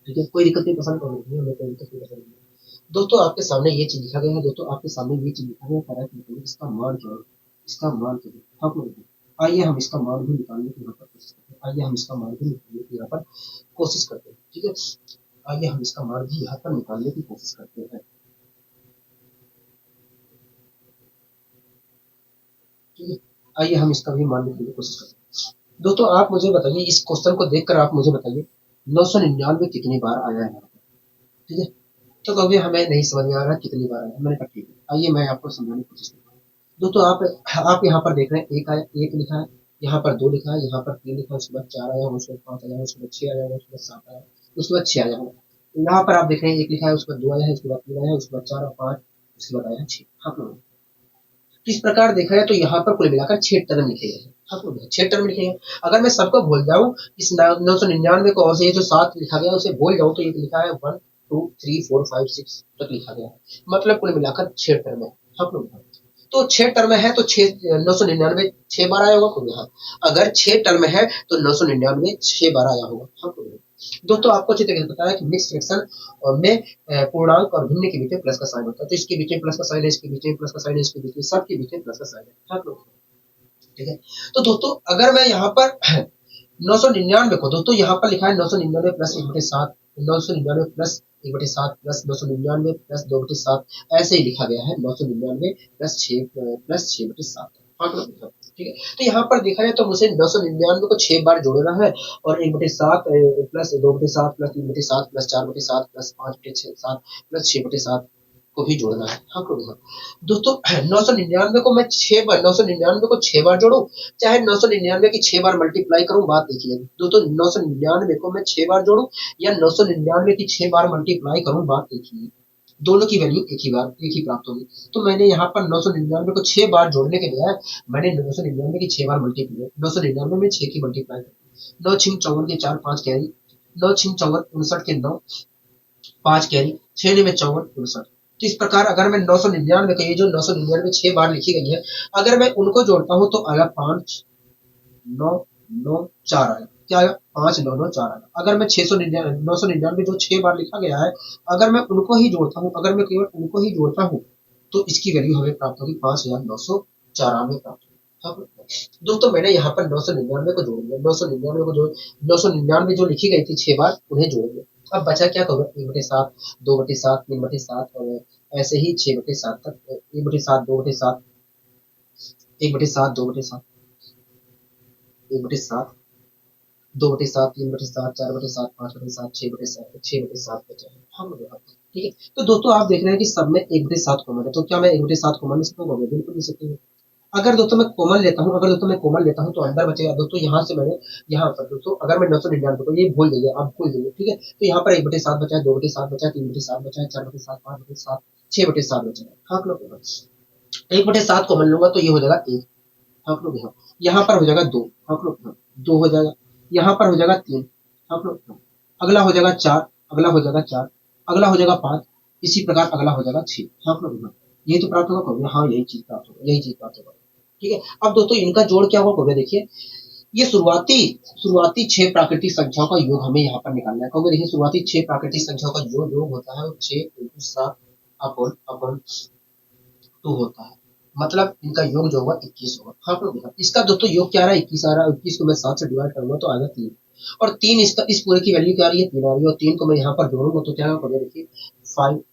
ठीक है, कोई दिक्कत नहीं, पसंद कर लीजिए, हमें कोई दिक्कत नहीं, पसंद नहीं। दोस्तों आपके सामने ये चीज लिखा गया है, दोस्तों आपके सामने ये चीज लिखा गया है, कह रहा है कि इसका मान क्या है, इसका मान क्या है आप लोग बताइए। आइए हम इसका मान भी निकालने की यहाँ पर कोशिश करते हैं, आइए हम इसका मान भी निकालने की यहाँ पर कोशिश करते हैं, ठीक है, आइए हम इसका मान भी यहाँ पर निकालने की कोशिश करते हैं, ठीक है, आइए हम इसका भी मान निकालने की कोशिश करते हैं। दोस्तों आप मुझे बताइए, इस क्वेश्चन को देखकर आप मुझे बताइए 999 कितनी बार आया है यहाँ पर, ठीक है, तो कभी हमें नहीं समझ में आ रहा कितनी बार आया, मैंने कहा ठीक है, आइए मैं आपको समझाने की कोशिश करता हूँ। दोस्तों आप यहाँ पर देख रहे हैं एक आया, एक लिखा है, यहाँ पर 2 लिखा है, यहाँ पर 3 लिखा है, उसके बाद 4 आया, उसके बाद 5 आया, उसके बाद 6 आया, उसके बाद 7 आया, उसके बाद 6 आया होगा। यहाँ पर आप देख रहे हैं एक लिखा है, उसके बाद 2 आया है, उसके बाद 3 आया है, उसके बाद 4 और 5, उसके बाद आया है 6। हाँ लोग तो इस प्रकार देखा जाए तो यहाँ पर कुल मिलाकर 6 टर्म लिखे गए हैं। हाँ लोग 6 टर्म लिखे हैं। अगर मैं सबको भूल जाऊं, इस 999 को और से ये जो 7 लिखा गया उसे भूल जाऊं, तो ये लिखा है 1 2 3 4 5 6 तक लिखा गया है, मतलब कुल मिलाकर 6 टर्म है। हाँ लोग तो 6 टर्म है तो 999 6 बार आया होगा, यहाँ अगर 6 टर्म है तो 999 6 बार आया होगा। हाँ दोस्तों आपको अच्छी तरीके से पता है कि मिक्स फ्रैक्शन में पूर्णांक और भिन्न के बीच में प्लस का साइन होता है, तो इसके बीच में प्लस का साइन है, इसके बीच में प्लस का साइन है, इसके बीच में सबके बीच में प्लस का साइन है। हाँ ठीक है, तो दोस्तों अगर मैं यहाँ पर 999 को, दोस्तों यहाँ पर लिखा है 999 प्लस 1/7, 999 प्लस 1/7 प्लस 999 प्लस 2/7, ऐसे ही लिखा गया है 999 प्लस 6/7। ठीक है, तो यहाँ पर देखा जाए तो मुझे 999 को 6 बार जोड़ना है और 1/7 plus 2/7 plus 3/7 plus 4/7 plus 5/7 plus 6/7 को भी जोड़ना है। हाँ दोस्तों 999 को मैं 6 बार 999 को 6 बार जोड़ू, चाहे 999 की 6 बार मल्टीप्लाई करूं, बात देखिए दोस्तों 999 को मैं 6 बार जोड़ू या 999 की 6 बार मल्टीप्लाई करूं, बात देखिए दोनों की वैल्यू एक ही प्राप्त होगी। तो मैंने यहाँ पर 999 को 6 बार जोड़ने के लिए मैंने 999 की 6 बार मल्टीप्लाई 999 में 6 की मल्टीप्लाई कर 9 छिंग 54 के 4 5 कैरी 9 छिंग 54 59 के 9 5 कैरी 6 में 54 59। तो इस प्रकार अगर मैं 999 का ये जो 999 6 बार लिखी गई है, अगर मैं उनको जोड़ता हूं तो आया 5 9 9 4 आया, क्या आया 5 9 9 4 आया। अगर मैं 999 जो 6 बार लिखा गया है, अगर मैं उनको ही जोड़ता हूं, अगर मैं केवल उनको ही जोड़ता हूं तो इसकी वैल्यू हमें प्राप्त होगी 5994 प्राप्त होगी। दोस्तों मैंने यहाँ पर 999 को जोड़ दिया, 999 को जोड़ 999 जो लिखी गई थी 6 बार उन्हें जोड़ दिया। अब बचा क्या होगा 1/7 2/7 3/7 और ऐसे ही 6/7 तक 1/7 2/7 1/7 2/7 1/7 2/7 3/7 4/7 5/7 6/7 बचा है। हम ठीक है, तो दोस्तों आप देख रहे हैं कि सब में 1/7 कॉमन है, तो क्या मैं 1/7 कॉमन ले सकता हूँ? बिल्कुल ले सकते हैं। अगर दोस्तों मैं कॉमन लेता हूँ, अगर दोस्तों मैं कॉमन लेता हूँ तो अंदर बचेगा दोस्तों, यहाँ से मैंने यहाँ पर दोस्तों अगर मैं 999 को ये भूल जाइए, आप भूल जाइए, ठीक है, तो यहाँ पर 1/7 बचा है, 2/7 बचा है, 3/7 बचा है, 4/7 5/7 6/7 बचा है। हाँ लोग 1/7 कॉमन लूंगा तो ये हो जाएगा 1। हाँ लोग यहाँ पर हो जाएगा 2। हाँ लोग 2 हो जाएगा, यहाँ पर हो जाएगा 3। हाँ लोग अगला हो जाएगा 4, अगला हो जाएगा 4, अगला हो जाएगा 5, इसी प्रकार अगला हो जाएगा 6। हाँ लोग यही तो प्राप्त होगा, हाँ यही चीज प्राप्त होगा, यही चीज प्राप्त होगा। ठीक है, अब दोस्तों इनका जोड़ क्या होगा देखिए, ये शुरुआती 6 प्राकृतिक संख्याओं का योग हमें यहाँ पर निकालना है, क्योंकि देखिए शुरुआती 6 प्राकृतिक संख्याओं का जो योग होता है वो 6 × 7 अपॉन अपॉन 2 होता है। मतलब इनका योग जो होगा 21 होगा। हाँ लोग देखा इसका दोस्तों योग क्या आ रहा है, 21 आ रहा है। 21 को मैं 7 से डिवाइड करूंगा तो आएगा 3, और 3 इसका इस पूरे की वैल्यू क्या आ रही है, 3 आ रही है, और 3 को मैं यहाँ पर जोड़ूंगा तो क्या होगा, देखिए 5।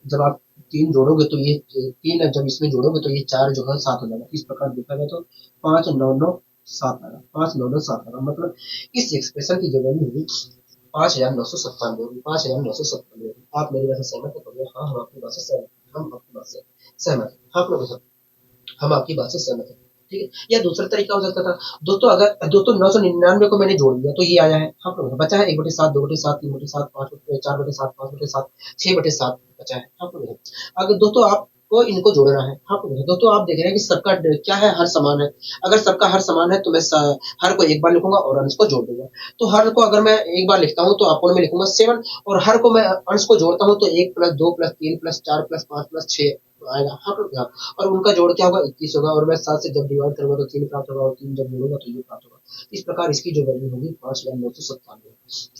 जब आप 3 जोड़ोगे तो ये 3 जब इसमें जोड़ोगे तो ये 4 जो है 7 हो जाएगा। इस प्रकार देखा जाए तो 5 9 9 7 आएगा, 5 9 9 7 आएगा। मतलब इस एक्सप्रेशन की जो वैल्यू होगी 5,997 होगी, 5,997 होगी। आप मेरी बात से सहमत हो? हाँ हम आपकी बात से सहमत, हम आपकी बात से सहमत है। हाँ लोग हम आपकी बात से सहमत है। ठीक है, या दूसरा तरीका हो सकता था दोस्तों, अगर दोस्तों 999 को मैंने जोड़ दिया तो ये आया है, हाँ लोग बचा है 1/7 2/7 3/7 5/7 4/7 6/7 बचा है। हाँ लोग अगर दोस्तों आपको इनको जोड़ना है, हाँ दोस्तों आप देख रहे हैं कि सबका क्या है, हर समान है। अगर सबका हर समान है तो मैं हर को एक बार लिखूंगा और अंश को जोड़ दूंगा। तो हर को अगर मैं एक बार लिखता हूँ तो अपोन में लिखूंगा 7, और हर को मैं अंश को जोड़ता हूँ तो 1 + 2 + 3 + 4 + 5 + 6 आएगा। हाँ और उनका जोड़ क्या होगा, 21 होगा, और मैं 7 से जब डिवाइड करूंगा तो 3 प्राप्त होगा, और 3 जब जोड़ूंगा तो ये प्राप्त होगा। इस प्रकार इसकी जो वैल्यू होगी 5,997,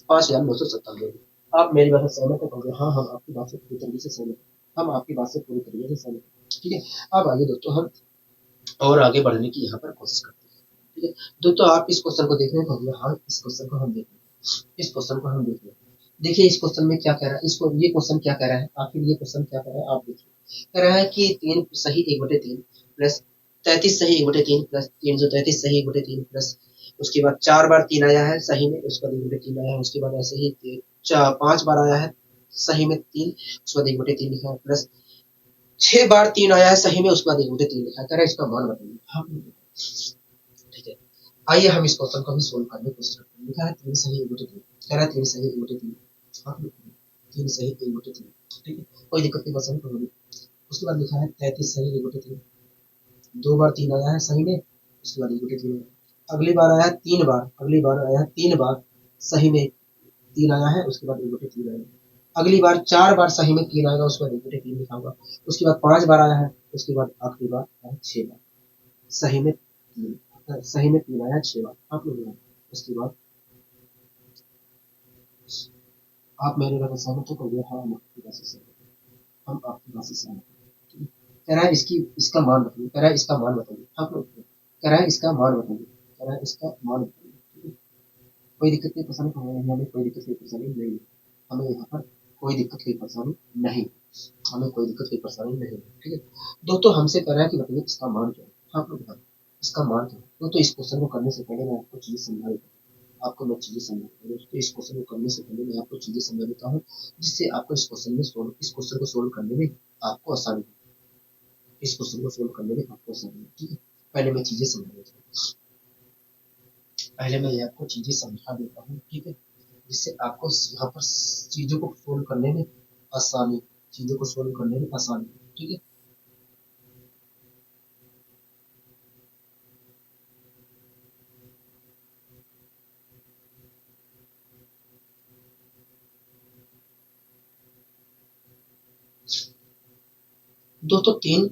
5,997। आप मेरी बात से सहमत है? हाँ हम आपकी बात से पूरी तरीके से सहमत है, हम आपकी बात से पूरी तरीके से सहमत है। ठीक है, अब आगे दोस्तों हम और आगे बढ़ने की यहाँ पर कोशिश करते हैं। ठीक है दोस्तों, आप इस क्वेश्चन को देख रहे हैं? हाँ इस क्वेश्चन को हम देख रहे हैं, इस क्वेश्चन को हम देख रहे हैं। देखिए इस क्वेश्चन में क्या कह रहा है, इसको ये क्वेश्चन क्या कह रहा है, आखिर ये क्वेश्चन क्या कह रहा है, आप देखिए कह रहा है कि 3 सही 1/3 प्लस 33 सही 1/3 प्लस 333 सही 1/3 प्लस उसके बाद 4 बार 3 आया है सही में, उसके बाद 1/3 आया है, उसके बाद ऐसे ही 5 बार आया है सही में 3, उसके बाद 1/3 लिखा है, प्लस 6 बार 3 आया है सही में, उसके बाद 1/3 लिखा है। कह रहा है इसका मान बताइए। हाँ ठीक है, आइए हम इस क्वेश्चन को भी सोल्व करने की कोशिश करते हैं। लिखा है 3 सही 1/3, कह रहा है 3 सही 1/3, हाँ 3 सही 1/3। ठीक है, कोई दिक्कत नहीं, क्वेश्चन को होगी। उसके बाद लिखा है 33 सही 1/3, 2 बार 3 आया है सही में, उसके बाद 1/3। अगली बार आया है 3 बार, अगली बार आया है 3 बार सही में 3 आया है, उसके बाद 1/3 आया है। अगली बार 4 बार सही में 3 आएगा, उसके बाद 1/3 लिखा होगा। उसके बाद 5 बार आया है, उसके बाद आखिरी बार आया 6 बार सही में 3, सही में 3 आया 6 बार। आप लोग उसके बाद आप मेरे बात से सहमत हो? तो हाँ हम आपकी बात से सहमत हैं, हम आपकी बात से सहमत हैं। कह रहा है इसका मान बताइए, कह रहा है इसका मान बताइए। आप लोग कह रहा है इसका मान बताइए, कह रहा है इसका मान बताइए। ठीक है, कोई दिक्कत नहीं, परेशानी हमें कोई दिक्कत नहीं, परेशानी नहीं है, हमें यहाँ पर कोई दिक्कत की परेशानी नहीं, हमें कोई दिक्कत की परेशानी नहीं है। ठीक है दोस्तों, हमसे कह रहा है कि बताइए इसका मान क्या है। आप लोग बताइए इसका मान क्या है। तो इस क्वेश्चन को करने से पहले मैं आपको चीजें समझा देता हूँ, आपको मैं चीजें समझा देता हूँ। तो इस क्वेश्चन को करने से पहले मैं आपको चीजें समझा देता हूँ, जिससे आपको इस क्वेश्चन को सोल्व करने में आपको आसानी हो, इस क्वेश्चन को सोल्व करने में आपको आसानी हो। ठीक है, पहले मैं चीजें समझा देता हूँ, पहले मैं आपको चीजें समझा देता हूँ। ठीक है, जिससे आपको यहाँ पर चीजों को सोल्व करने में आसानी, चीजों को सोल्व करने में आसानी। ठीक है, दोस्तों 3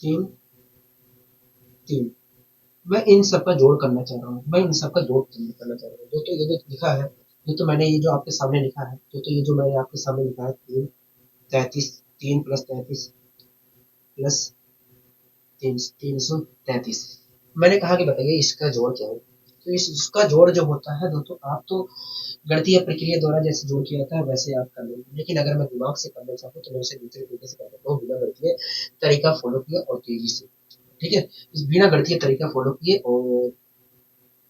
3 3 मैं इन सब का जोड़ करना चाह रहा हूँ, मैं इन सब का जोड़ करना चाह रहा हूँ। दोस्तों ये जो लिखा है, दोस्तों मैंने ये जो आपके सामने लिखा है, दोस्तों ये जो मैंने आपके सामने लिखा है 33 3 + 33 प्लस 333, मैंने कहा कि बताइए इसका जोड़ क्या है। तो इसका जोड़ जो होता है दोस्तों, आप तो गणितीय प्रक्रिया द्वारा जैसे जोड़ किया जाता है वैसे आप कर लेंगे, लेकिन अगर मैं दिमाग से करना चाहूँ तो मैं उसे दूसरे तरीके से कर सकता हूँ, बिना गणितीय तरीका फॉलो किया और तेजी से। ठीक है, इस बिना गणितीय तरीका फॉलो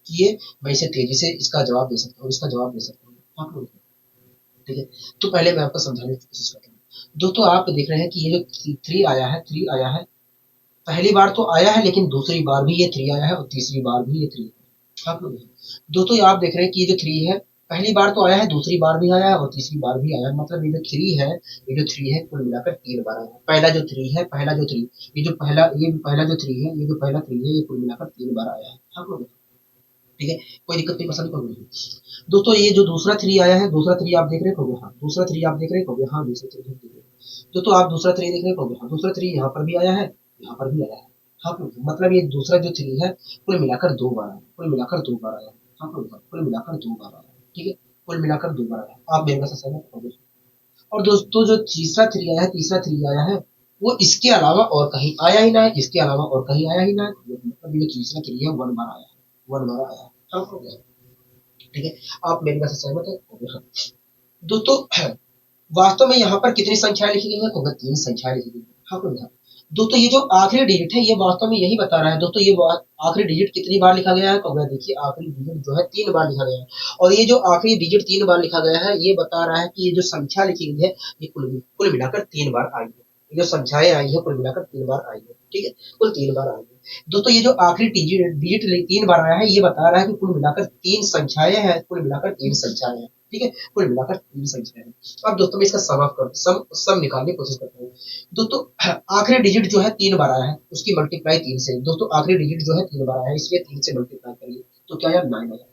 किए मैं इसे तेजी से इसका जवाब दे सकता हूँ, इसका जवाब दे सकता हूँ। आप लोग ठीक है, तो पहले मैं आपको समझाने की कोशिश करता हूँ। दोस्तों आप देख रहे हैं कि ये जो 3 आया है, 3 आया है, पहली बार तो आया है, लेकिन दूसरी बार भी ये 3 आया है, और तीसरी बार भी ये 3 है। आप लोग दोस्तों आप देख रहे हैं कि ये जो 3 है, पहली बार तो आया है, दूसरी बार भी आया है, और तीसरी बार भी आया है। मतलब ये जो 3 है, ये जो 3 है कुल मिलाकर 3 बार आया है। पहला जो 3 है, पहला जो 3, ये पहला जो 3 है, ये जो पहला 3 है, ये कुल मिलाकर 3 बार आया है। आप लोग ठीक है, कोई दिक्कत नहीं, पसंद करोगे दोस्तों। ये जो दूसरा 3 आया है, दूसरा 3 आप देख रहे हो? हाँ दूसरा 3 आप देख रहे हो? हाँ दूसरा 3 देख रहे हो। दोस्तों आप दूसरा 3 देख रहे हो? हाँ दूसरा 3 यहाँ पर भी आया है, यहाँ पर भी आया है। हाँ मतलब ये दूसरा जो थ्री है कुल मिलाकर दो बार आया, कुल मिलाकर दो बार आया। हाँ कुल मिलाकर दो बार आया, ठीक है, कुल मिलाकर दो बार आया। आप मेरे पास सहमत हो? और दोस्तों जो तीसरा थ्री आया है, तीसरा थ्री आया है, वो इसके अलावा और कहीं आया ही ना है, इसके अलावा और कहीं आया ही ना है, मतलब ये तीसरा थ्री है वन बार आया है, वन बार आया है। हाँ हो गया, ठीक है। आप मेरी बात से सहमत है? हो गया। दोस्तों वास्तव में यहाँ पर कितनी संख्याएं लिखी गई है? होगा तीन संख्याएं लिखी गई है। हाँ हो गया। दोस्तों ये जो आखिरी डिजिट है ये वास्तव में यही बता रहा है दोस्तों, ये आखिरी डिजिट कितनी बार लिखा गया है? कहोगे देखिए आखिरी डिजिट जो है तीन बार लिखा गया है, और ये जो आखिरी डिजिट तीन बार लिखा गया है ये बता रहा है कि ये जो संख्या लिखी गई है ये कुल कुल मिलाकर तीन बार आई है। ये जो संख्याएं आई है कुल मिलाकर तीन बार आई है, ठीक है, कुल तीन बार आई है। दोस्तों ये जो आखिरी डिजिट डिजिट तीन बार आया है ये बता रहा है कि कुल मिलाकर तीन संख्याएं हैं, कुल मिलाकर तीन संख्याएं हैं, ठीक है, कुल मिलाकर तीन संख्याएं हैं। अब दोस्तों मैं इसका सम ऑफ कर सम निकालने की कोशिश करता हूँ। दोस्तों आखिरी डिजिट जो है तीन बार आया है, उसकी मल्टीप्लाई तीन से। दोस्तों आखिरी डिजिट जो है तीन बार आया है, इसलिए तीन से मल्टीप्लाई करिए तो क्या यार नाइन आया।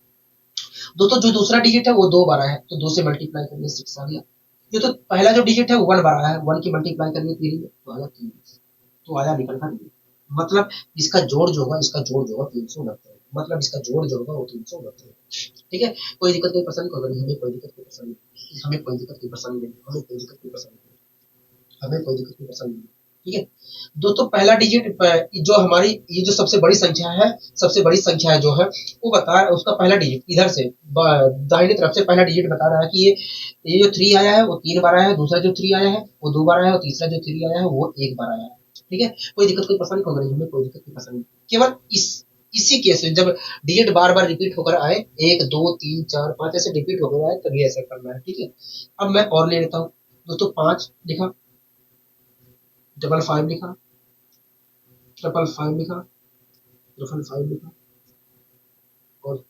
दोस्तों जो दूसरा डिजिट है वो दो बार आया है, तो दो से मल्टीप्लाई करिए सिक्स आ गया। जो तो पहला जो डिजिट है वो वन बार आया है, वन की मल्टीप्लाई करिए तीन में तो आया तीन, तो आया निकल कर तीन। मतलब इसका जोड़ जो होगा, इसका जोड़ जो होगा 369, मतलब इसका जोड़ जो होगा वो 369, ठीक है। कोई दिक्कत कोई पसंद को अगर हमें कोई दिक्कत कोई पसंद नहीं, हमें कोई दिक्कत कोई पसंद नहीं, हमें कोई दिक्कत कोई पसंद नहीं, हमें कोई दिक्कत कोई पसंद नहीं, ठीक है। दोस्तों पहला डिजिट जो हमारी ये जो सबसे बड़ी संख्या है, सबसे बड़ी संख्या है जो है वो बता रहा है, उसका पहला डिजिट इधर से दाहिनी तरफ से पहला डिजिट बता रहा है कि ये जो थ्री आया है वो तीन बार आया है, दूसरा जो थ्री आया है वो दो बार आया है, और तीसरा जो थ्री आया है वो एक बार आया है, ठीक है। कोई दिक्कत कोई पसंद को नहीं, हमें कोई दिक्कत कोई पसंद नहीं। केवल इसी केस में जब डिजिट बार बार रिपीट होकर आए, एक दो तीन चार पांच ऐसे रिपीट होकर आए तभी ऐसा करना है, ठीक है। अब मैं और ले लेता हूँ। दोस्तों पांच लिखा, डबल फाइव लिखा, ट्रिपल फाइव लिखा, ट्रिपल फाइव लिखा, और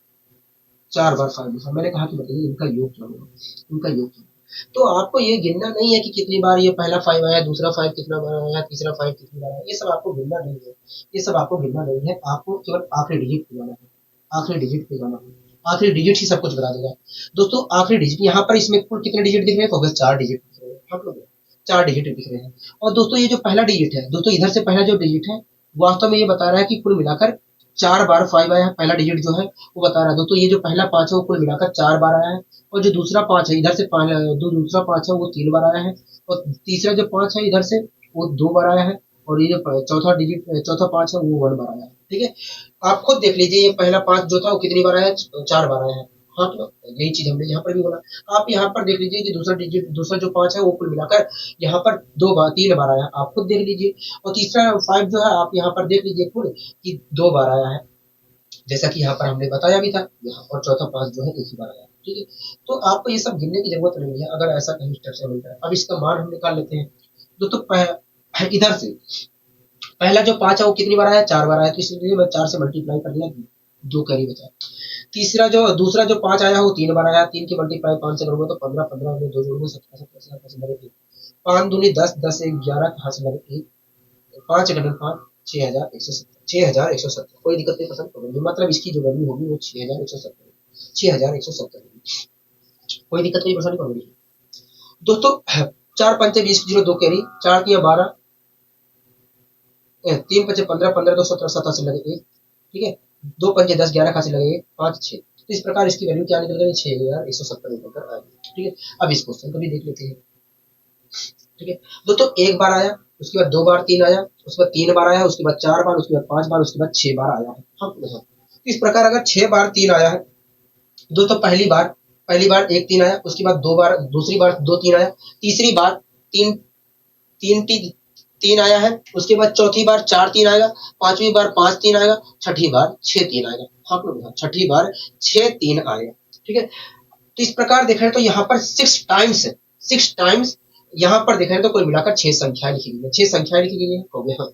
चार बार फाइव लिखा। मैंने कहा कि बताइए इनका योग क्या होगा, इनका योग क्या होगा। तो आपको ये गिनना नहीं है कि कितनी बार ये पहला फाइव आया, दूसरा फाइव कितना बार आया, तीसरा फाइव कितनी बार आया, ये सब आपको गिनना नहीं है, ये सब आपको गिनना नहीं है। आपको केवल आखिरी डिजिट पे जाना है, आखिरी डिजिट पे जाना है, आखिरी डिजिट ही सब कुछ बता देगा। दोस्तों आखिरी डिजिट यहाँ पर इसमें कुल कितने डिजिट दिख रहे हैं? चार डिजिट दिख रहे हैं, हम लोग चार डिजिट दिख रहे हैं। और दोस्तों ये जो पहला डिजिट है, दोस्तों इधर से पहला जो डिजिट है वास्तव में ये बता रहा है कि कुल मिलाकर चार बार फाइव आया है, पहला डिजिट जो है वो बता रहा है। दोस्तों ये जो पहला पांच है वो कुल मिलाकर चार बार आया है, और जो दूसरा पांच है इधर से दूसरा पांच है वो तीन बार आया है, और तीसरा जो पांच है इधर से वो दो बार आया है, और ये जो चौथा डिजिट चौथा पांच है वो वन बार आया है, ठीक है। आप खुद देख लीजिए ये पहला पांच जो था वो कितनी बार आया है? चार बार आया है। हाँ तो यही चीज हमने यहाँ पर भी बोला। आप यहाँ पर देख लीजिए कि दूसरा डिजिट दूसरा जो पांच है वो कुल मिलाकर यहाँ पर दो बार तीन बार आया, आप खुद देख लीजिए। और तीसरा फाइव जो है आप यहाँ पर देख लीजिए कुल कि दो बार आया है, जैसा कि यहाँ पर हमने बताया भी था यहाँ, और चौथा पांच जो है एक ही बार आया, ठीक है। तो आपको ये सब गिनने की जरूरत नहीं है अगर ऐसा कहीं स्ट्रक्चर मिलता है। अब इसका मान हम निकाल लेते हैं। दोस्तों इधर से पहला जो पांच है वो कितनी बार आया? चार बार आया, तो इसलिए मैं चार से मल्टीप्लाई कर दिया, दो कैरी बचा। तीसरा जो दूसरा जो पांच आया वो तीन बार आया, तीन की मल्टीप्लाई पांच से करूंगा तो पंद्रह, पंद्रह में दो जोड़ूंगा सत्रह, सत्रह से लगे पांच दूनी दस, दस एक ग्यारह, कहाँ से लगे एक, पांच घटक पांच, 6170, 6170। कोई दिक्कत नहीं, पसंद करूंगी, मतलब इसकी जो वैल्यू होगी वो 6170, 6170 होगी। कोई दिक्कत नहीं, पसंद करूंगी। दोस्तों चार पंचे 20, जीरो दो कैरी, चार तिया 12, तीन पंचे 15, 15 दो 17, 17 से लगे एक, ठीक है। दो पंचे 10, 11 कहाँ से लगे एक, पांच छह। तो इस प्रकार इसकी वैल्यू क्या निकल गई? 6170 निकल कर आ गई, ठीक है। अब इस क्वेश्चन को भी देख लेते हैं, ठीक है। दोस्तों एक बार आया, उसके बाद दो बार तीन आया, उसके बाद तीन बार आया, उसके बाद चार बार, उसके बाद पांच बार, उसके बाद छह बार आया है। हाँ इस प्रकार अगर छह बार तीन आया है, दोस्तों पहली बार एक तीन आया, उसके बाद दो बार दूसरी बार दो तीन आया, तीसरी बार तीन तीन तीन तीन आया है, उसके बाद चौथी बार चार तीन आएगा, पांचवी बार पांच तीन आएगा, छठी बार छह तीन आएगा। हाँ छठी बार छह तीन आएगा, ठीक है। तो इस प्रकार देखें तो यहाँ पर सिक्स टाइम्स यहाँ पर देखें तो कुल मिलाकर छह संख्याएं लिखी गई है, छह संख्याएं लिखी गई है, हो गया। हाँ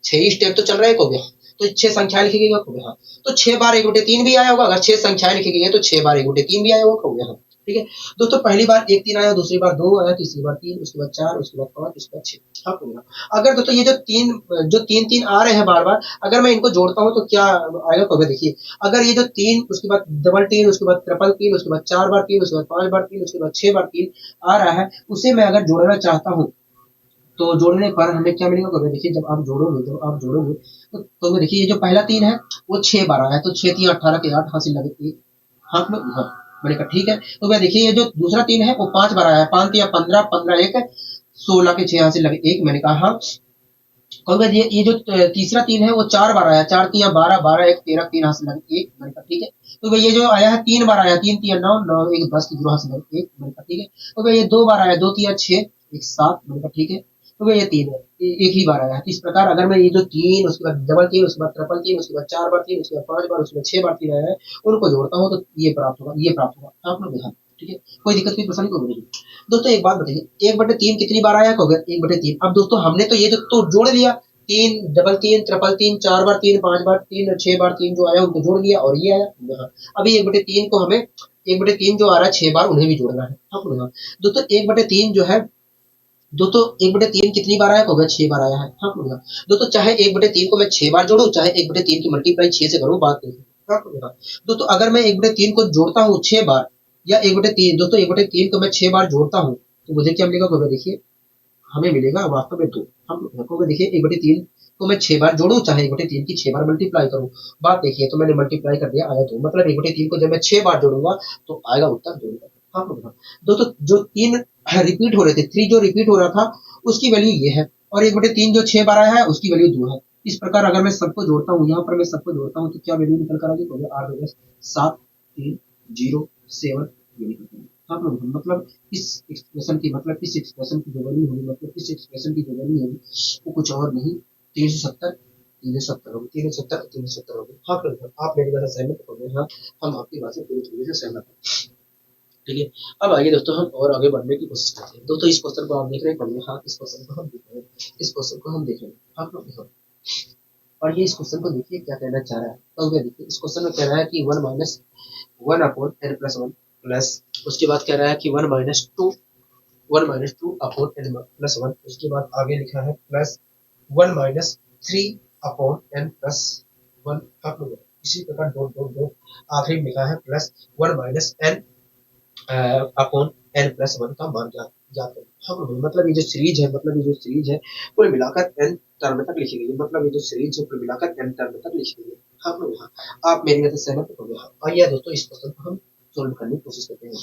छह ही स्टेप तो चल रहा है, हो गया। तो छह संख्याएं लिखी गई है, हो गया। हाँ तो छह बार एक गुटे तीन भी आया होगा, अगर छह संख्याएं लिखी गई है तो छह बार एक गुटे तीन भी आया होगा, हो गया। हाँ ठीक है। दोस्तों पहली बार एक तीन आया, दूसरी बार दो आया, तीसरी बार तीन, उसके बाद चार, उसके बाद पांच, उसके बाद छह। हाँ हो गया। अगर दोस्तों ये जो तीन तीन आ रहे हैं बार बार, अगर मैं इनको जोड़ता हूँ तो क्या आएगा? तो देखिए अगर ये जो तीन, उसके बाद डबल तीन, उसके बाद ट्रिपल तीन, उसके बाद चार बार तीन, उसके बाद पांच बार तीन, उसके बाद छह बार तीन आ रहा है, उसे मैं अगर जोड़ना चाहता हूँ तो जोड़ने पर हमें क्या मिलेगा, तो देखिए जब आप जोड़ोगे तो देखिए ये जो पहला 3 है वो 6 बार आया है, तो 6 3 18 के 8 हासिल लगे 1 हाथ में हाँ, मैंने कहा ठीक है। तो भैया देखिए ये जो दूसरा 3 है वो 5 बार आया है, 5 या 15 15 1 16 के 6 हासिल लगे 1, मैंने कहा हाँ। और भैया ये जो तीसरा 3 है वो 4 बार आया, 4 3 12 12 1 13 3 हासिल लगे 1, मैंने कहा ठीक है। तो भैया ये जो आया है 3 बार आया, 3 3 9 9 1 10 की 0 हासिल लगे 1, मैंने कहा ठीक है। तो भैया ये 2 बार आया, 2 3 6 1 7, मैंने कहा ठीक है। तो भैया ये 3 है, एक ही बार आया है। तो इस प्रकार अगर मैं ये जो 3 उसके बाद डबल 3 उसके बाद ट्रिपल 3 उसके बाद 4 बार 3 उसके बाद 5 बार उसके बाद 6 बार 3 आया है, उनको जोड़ता हूँ तो ये प्राप्त होगा, ये प्राप्त होगा। आप लोग यहाँ ठीक है, कोई दिक्कत कोई परेशानी कोई नहीं। दोस्तों एक बात बताइए, 1/3 कितनी बार आया, कहोगे 1/3। अब दोस्तों हमने तो ये तो जोड़ लिया, 3 डबल 3 ट्रिपल 3 4 बार 3 5 बार 3 6 बार 3 जो आया उनको जोड़ लिया और ये आया यहाँ। अभी 1/3 को हमें 1/3 जो आ रहा है 6 बार उन्हें भी जोड़ना है। आप लोग दोस्तों 1/3 जो है दोस्तों 1/3 कितनी बार आया, होगा 6 बार आया है। हाँ बोलिए दोस्तों, चाहे 1/3 को मैं 6 बार जोड़ू, चाहे 1/3 की मल्टीप्लाई 6 से करूँ, बात नहीं है। हाँ बोलिएगा दोस्तों, अगर मैं 1/3 को जोड़ता हूँ 6 बार या 1/3 दोस्तों 1/3 को मैं 6 बार जोड़ता हूँ तो मुझे क्या मिलेगा, होगा देखिए हमें मिलेगा वास्तव में 2। हम होगा देखिए 1/3 को मैं 6 बार जोड़ू, चाहे 1/3 की 6 बार मल्टीप्लाई करूँ, बात देखिए तो मैंने मल्टीप्लाई कर दिया, आया 2। मतलब 1/3 को जब मैं 6 बार जोड़ूंगा तो आएगा उत्तर 2। हाँ बोलिएगा दोस्तों, जो 3 रिपीट हो रहे थे, 3 जो रिपीट हो रहा था उसकी वैल्यू ये है, और 1/3 जो 6 बार आया है उसकी वैल्यू 2 है। इस प्रकार अगर मैं सबको जोड़ता हूँ, यहाँ पर मैं सबको जोड़ता हूँ तो क्या वैल्यू निकल कर आएगी, तो 8 10 7 3 0 7 ये निकल कर आएगी। आप लोग मतलब इस एक्सप्रेशन की जो वैल्यू होगी, मतलब इस एक्सप्रेशन की जो वैल्यू होगी वो कुछ और नहीं 370 370 होगी, 370 370 होगी। हाँ फिर आप मेरी बात से सहमत हो गए? हाँ, हम आपकी बात से पूरी तरीके से सहमत हैं। ठीक है, अब आइए दोस्तों हम और आगे बढ़ने की कोशिश करते हैं। दोस्तों इस क्वेश्चन को आप देख रहे हैं, पढ़िए। हाँ, इस क्वेश्चन को हम देख रहे हैं, इस क्वेश्चन को हम देख रहे हैं। आप लोग देखो पढ़िए, इस क्वेश्चन को देखिए क्या कहना चाह रहा है। तो ये देखिए इस क्वेश्चन में कह रहा है कि 1 minus 1 upon n plus 1 plus, उसके बाद कह रहा है कि 1 माइनस 2 अपॉन n प्लस 1, उसके बाद आगे लिखा है plus 1 minus 3 upon n plus 1। आप लोग इसी प्रकार डॉट डॉट डॉट आखिरी में लिखा है plus 1 minus n upon n plus 1 का मान ज्ञात करें। हम मतलब ये जो सीरीज है कुल मिलाकर n टर्म तक लिखी गई है, मतलब ये जो सीरीज है कुल मिलाकर n टर्म तक लिखी गई है। हम लोग यहाँ आप मेरी बात से सहमत हो गए? आइए दोस्तों इस क्वेश्चन को हम सोल्व करने की कोशिश करते हैं।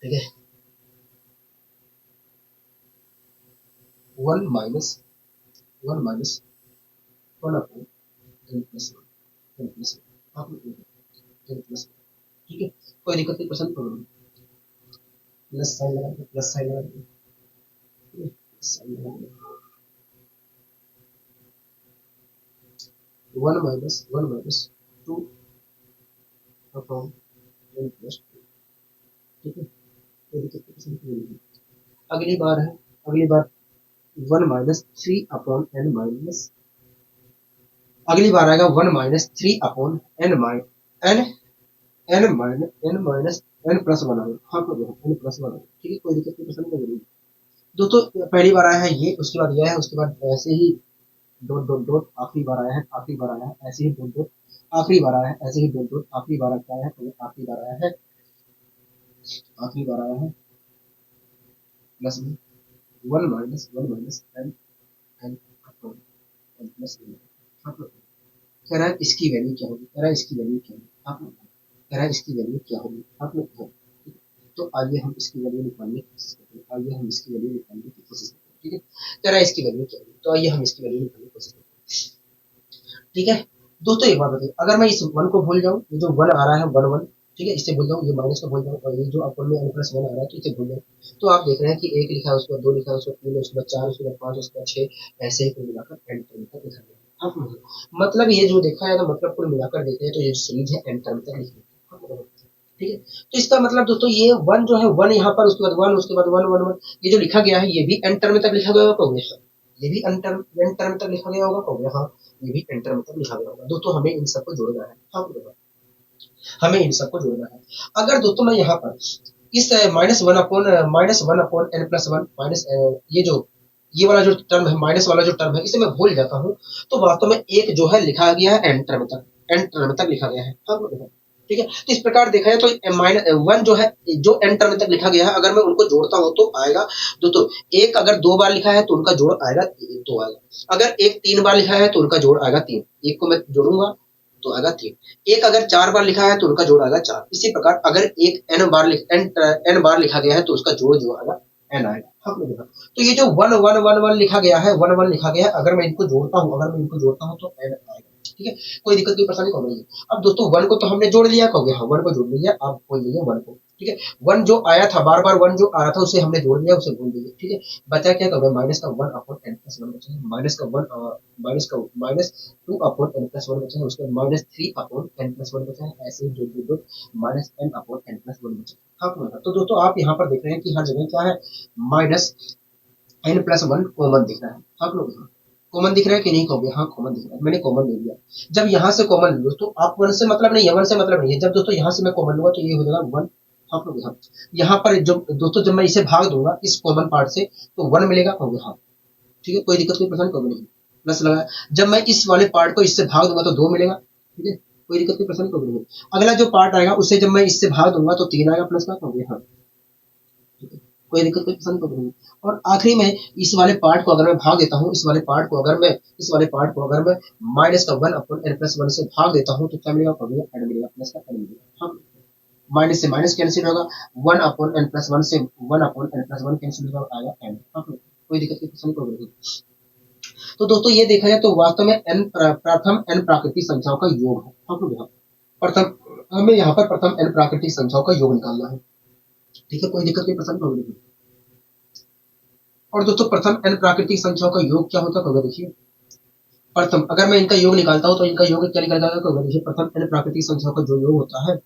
ठीक है, 1 minus 1 minus 1 upon n plus 1 n plus 1 आप लोग n प्लस 1। ठीक है, कोई दिक्कत नहीं, पसंद करो, प्लस साइन लगा दो, प्लस साइन लगा दो, साइन लगा दो। 1 माइनस 2 अपॉन n प्लस 2। ठीक है, कोई दिक्कत नहीं, पसंद करो। अगली बार 1 माइनस 3 अपॉन n माइनस, अगली बार आएगा 1 minus 3 upon n minus n minus n plus 1 आएगा। हाँ को देखो n प्लस 1 आएगा। ठीक है, कोई दिक्कत नहीं, पसंद करो। दोस्तों पहली बार आया है ये, उसके बाद यह है, उसके बाद ऐसे ही डॉट डॉट डॉट आखिरी बार आया है, आखिरी बार आया है ऐसे ही डॉट डॉट आखिरी बार आया है, ऐसे ही डॉट डॉट आखिरी बार आया है, आखिरी बार आया है, आखिरी बार आया है प्लस में 1 minus n n upon n plus 1। कह रहा है इसकी वैल्यू क्या होगी, कह रहा है इसकी वैल्यू क्या होगी, आप लोग कह रहा है इसकी वैल्यू क्या होगी, आप लोग तो आइए हम इसकी वैल्यू निकालने की कोशिश करते हैं। आइए हम इसकी वैल्यू निकालने की कोशिश करते हैं। ठीक है, कह रहा है इसकी वैल्यू क्या होगी, तो आइए हम इसकी वैल्यू निकालने की कोशिश करते हैं। ठीक है दोस्तों, एक बात बताइए, अगर मैं इस 1 को भूल जाऊं, ये जो 1 आ रहा है 1 1, ठीक है, इससे भूल जाऊं, ये माइनस को भूल जाऊं, और ये जो अपन में n प्लस 1 आ रहा है तो इसे भूल जाऊं, तो आप देख रहे हैं कि 1 लिखा है, उसके बाद 2 लिखा है, उसके बाद 3, उसके बाद 4, उसके बाद 5, उसके बाद 6, ऐसे ही कुल मिलाकर n टर्म तक लिखा गया है। आप मतलब ये जो देखा है तो मतलब कुल मिलाकर देखें तो ये सीरीज है n टर्म तक लिखी है। ठीक है, तो इसका मतलब दोस्तों ये 1 जो है 1 यहाँ पर, उसके बाद 1, उसके बाद 1 1 1, ये जो लिखा गया है ये भी n टर्म तक लिखा गया होगा, कहोगे ये भी n टर्म तक लिखा गया होगा, कहोगे हाँ ये भी n टर्म तक लिखा गया होगा। दोस्तों हमें इन सबको जोड़ना है। हाँ हमें इन सबको जोड़ना है। अगर दोस्तों मैं यहाँ पर इस minus one upon n plus 1 minus ये जो ये वाला जो टर्म है, माइनस वाला जो टर्म है, इसे मैं भूल जाता हूँ तो वास्तव में एक जो है लिखा गया है n टर्म तक लिखा गया है। हाँ ठीक है। तो इस प्रकार देखा जाए तो माइनस 1 जो है, जो n टर्म तक लिखा गया है, अगर मैं उनको जोड़ता हूँ तो आएगा दोस्तों, एक अगर 2 बार लिखा है तो उनका जोड़ आएगा 2 आएगा। अगर एक 3 बार लिखा है तो उनका जोड़ आएगा 3, एक को मैं जोड़ूंगा तो आएगा 3। एक अगर 4 बार लिखा है तो उनका जोड़ आएगा 4। इसी प्रकार अगर एक n बार लिखा गया है तो उसका जोड़ जो आएगा n आएगा। आपने देखा, तो ये जो 1 1 1 1 लिखा गया है, 1 1 लिखा गया है, अगर मैं इनको जोड़ता हूँ, तो n आएगा। ठीक है, कोई दिक्कत कोई परेशानी नहीं है। अब दोस्तों 1 को तो हमने जोड़ लिया, कहोगे हाँ 1 को जोड़ लिया, आप बोल दीजिए 1 को। ठीक है, 1 जो आया था, बार बार 1 जो आ रहा था उसे हमने जोड़ लिया, उसे बोल दीजिए। ठीक है, बचा क्या, कहोगे माइनस का 1 अपॉन n प्लस 1 बचा, माइनस का 1 माइनस 2 अपॉन n प्लस 1 बचा है, उसके बाद माइनस 3 अपॉन n प्लस 1 बचा है, ऐसे ही जो minus n upon n plus 1 बचा है। हाँ, तो दोस्तों आप यहाँ पर देख रहे हैं कि हर जगह क्या है, माइनस n प्लस 1 कॉमन दिख रहा है। आप लोग कॉमन दिख रहा है कि नहीं, कहोगे हाँ कॉमन दिख रहा है, मैंने कॉमन ले लिया। जब यहाँ से कॉमन लो दोस्तों, आप 1 से मतलब नहीं है, 1 से मतलब नहीं है, जब दोस्तों यहाँ से मैं कॉमन लूंगा तो ये हो जाएगा 1। आप लोग यहाँ पर जो दोस्तों जब मैं इसे भाग दूंगा इस कॉमन पार्ट से तो 1 मिलेगा, कहोगे हाँ। ठीक है, कोई दिक्कत कोई परेशानी कहोगे नहीं, प्लस लगा। जब मैं इस वाले पार्ट को इससे भाग दूंगा तो 2 मिलेगा। ठीक है, कोई दिक्कत कोई परेशानी कहोगे नहीं। अगला जो पार्ट आएगा उसे जब मैं इससे भाग दूंगा तो 3 आएगा प्लस का, कहोगे हाँ। ठीक है, कोई दिक्कत कोई पसंद करूंगी। और आखिरी में इस वाले पार्ट को अगर मैं भाग देता हूँ, इस वाले पार्ट को अगर मैं माइनस का 1 अपॉन n प्लस 1 से भाग देता हूँ तो क्या मिलेगा, कहोगे n मिलेगा, प्लस का n मिलेगा। हाँ, माइनस से माइनस कैंसिल होगा, 1 अपॉन n प्लस 1 से 1 अपॉन n प्लस 1 कैंसिल होगा, आएगा n। हाँ, कोई दिक्कत कोई पसंद करूंगी। तो दोस्तों ये देखा जाए तो वास्तव में n प्रथम n प्राकृतिक संख्याओं का योग है। हम लोग यहाँ प्रथम हमें यहाँ पर प्रथम n प्राकृतिक संख्याओं का योग निकालना है। ठीक है, कोई दिक्कत कोई पसंद करूंगी। और दोस्तों प्रथम n प्राकृतिक संख्याओं का योग क्या होता है, देखिए प्रथम, अगर मैं इनका योग निकालता हूँ तो इनका योग क्या निकल जाएगा, देखिए प्रथम n प्राकृतिक संख्याओं का जो योग होता है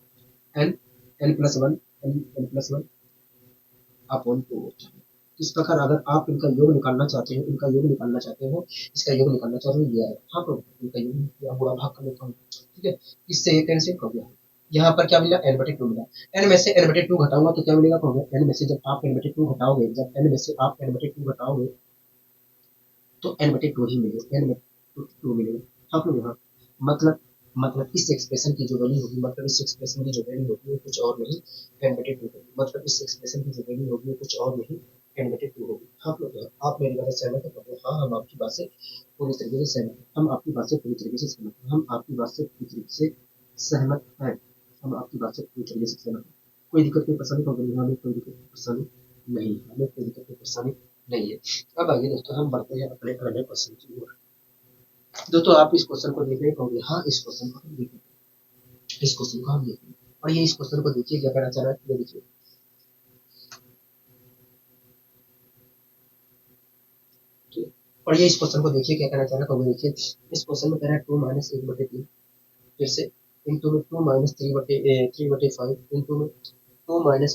n n plus 1 n plus 1 upon 2 होता है। इस प्रकार अगर आप इनका योग निकालना चाहते हो, इसका योग निकालना चाहते हो, ये आएगा। हाँ, तो इनका योग या बुरा भाग कर लेता हूँ। ठीक है, इससे ये कैंसिल कर दिया, यहाँ पर क्या मिला, n बटे 2 मिला। n में से n बटे 2 घटाऊंगा तो क्या मिलेगा, n में से जब आप n बटे 2 घटाओगे, तो n बटे 2 ही मिलेगा, n बटे 2 मिलेगा। आप लोग यहाँ मतलब इस एक्सप्रेशन की जो वैल्यू होगी, वो कुछ और नहीं n बटे 2 होगी। मतलब इस एक्सप्रेशन की जो वैल्यू होगी वो कुछ और नहीं n बटे 2 होगी। आप लोग आप मेरी बात से सहमत है? हाँ, हम आपकी बात से पूरी तरीके से सहमत हैं। हम आपकी बात से पूरी तरीके से सहमत हैं। हम आपकी बात से पूरी तरीके से सहमत हैं। कोई दिक्कत कोई परेशानी हमें कोई दिक्कत परेशानी नहीं है, हमें कोई दिक्कत कोई परेशानी नहीं है। अब आइए दोस्तों हम बढ़ते हैं अपने अगले क्वेश्चन की ओर। दोस्तों आप इस क्वेश्चन को देख रहे होंगे, हाँ इस क्वेश्चन को हम देखें, और ये इस क्वेश्चन को देखिए क्या कहना चाह रहा है, ये देखिए और ये इस क्वेश्चन को देखिए क्या कहना चाह रहा है, देखिए इस क्वेश्चन में कह रहा है 2 माइनस 1 बटे 3, फिर से इंटू में 2 माइनस 3 बटे 5 इंटू में 2 बटे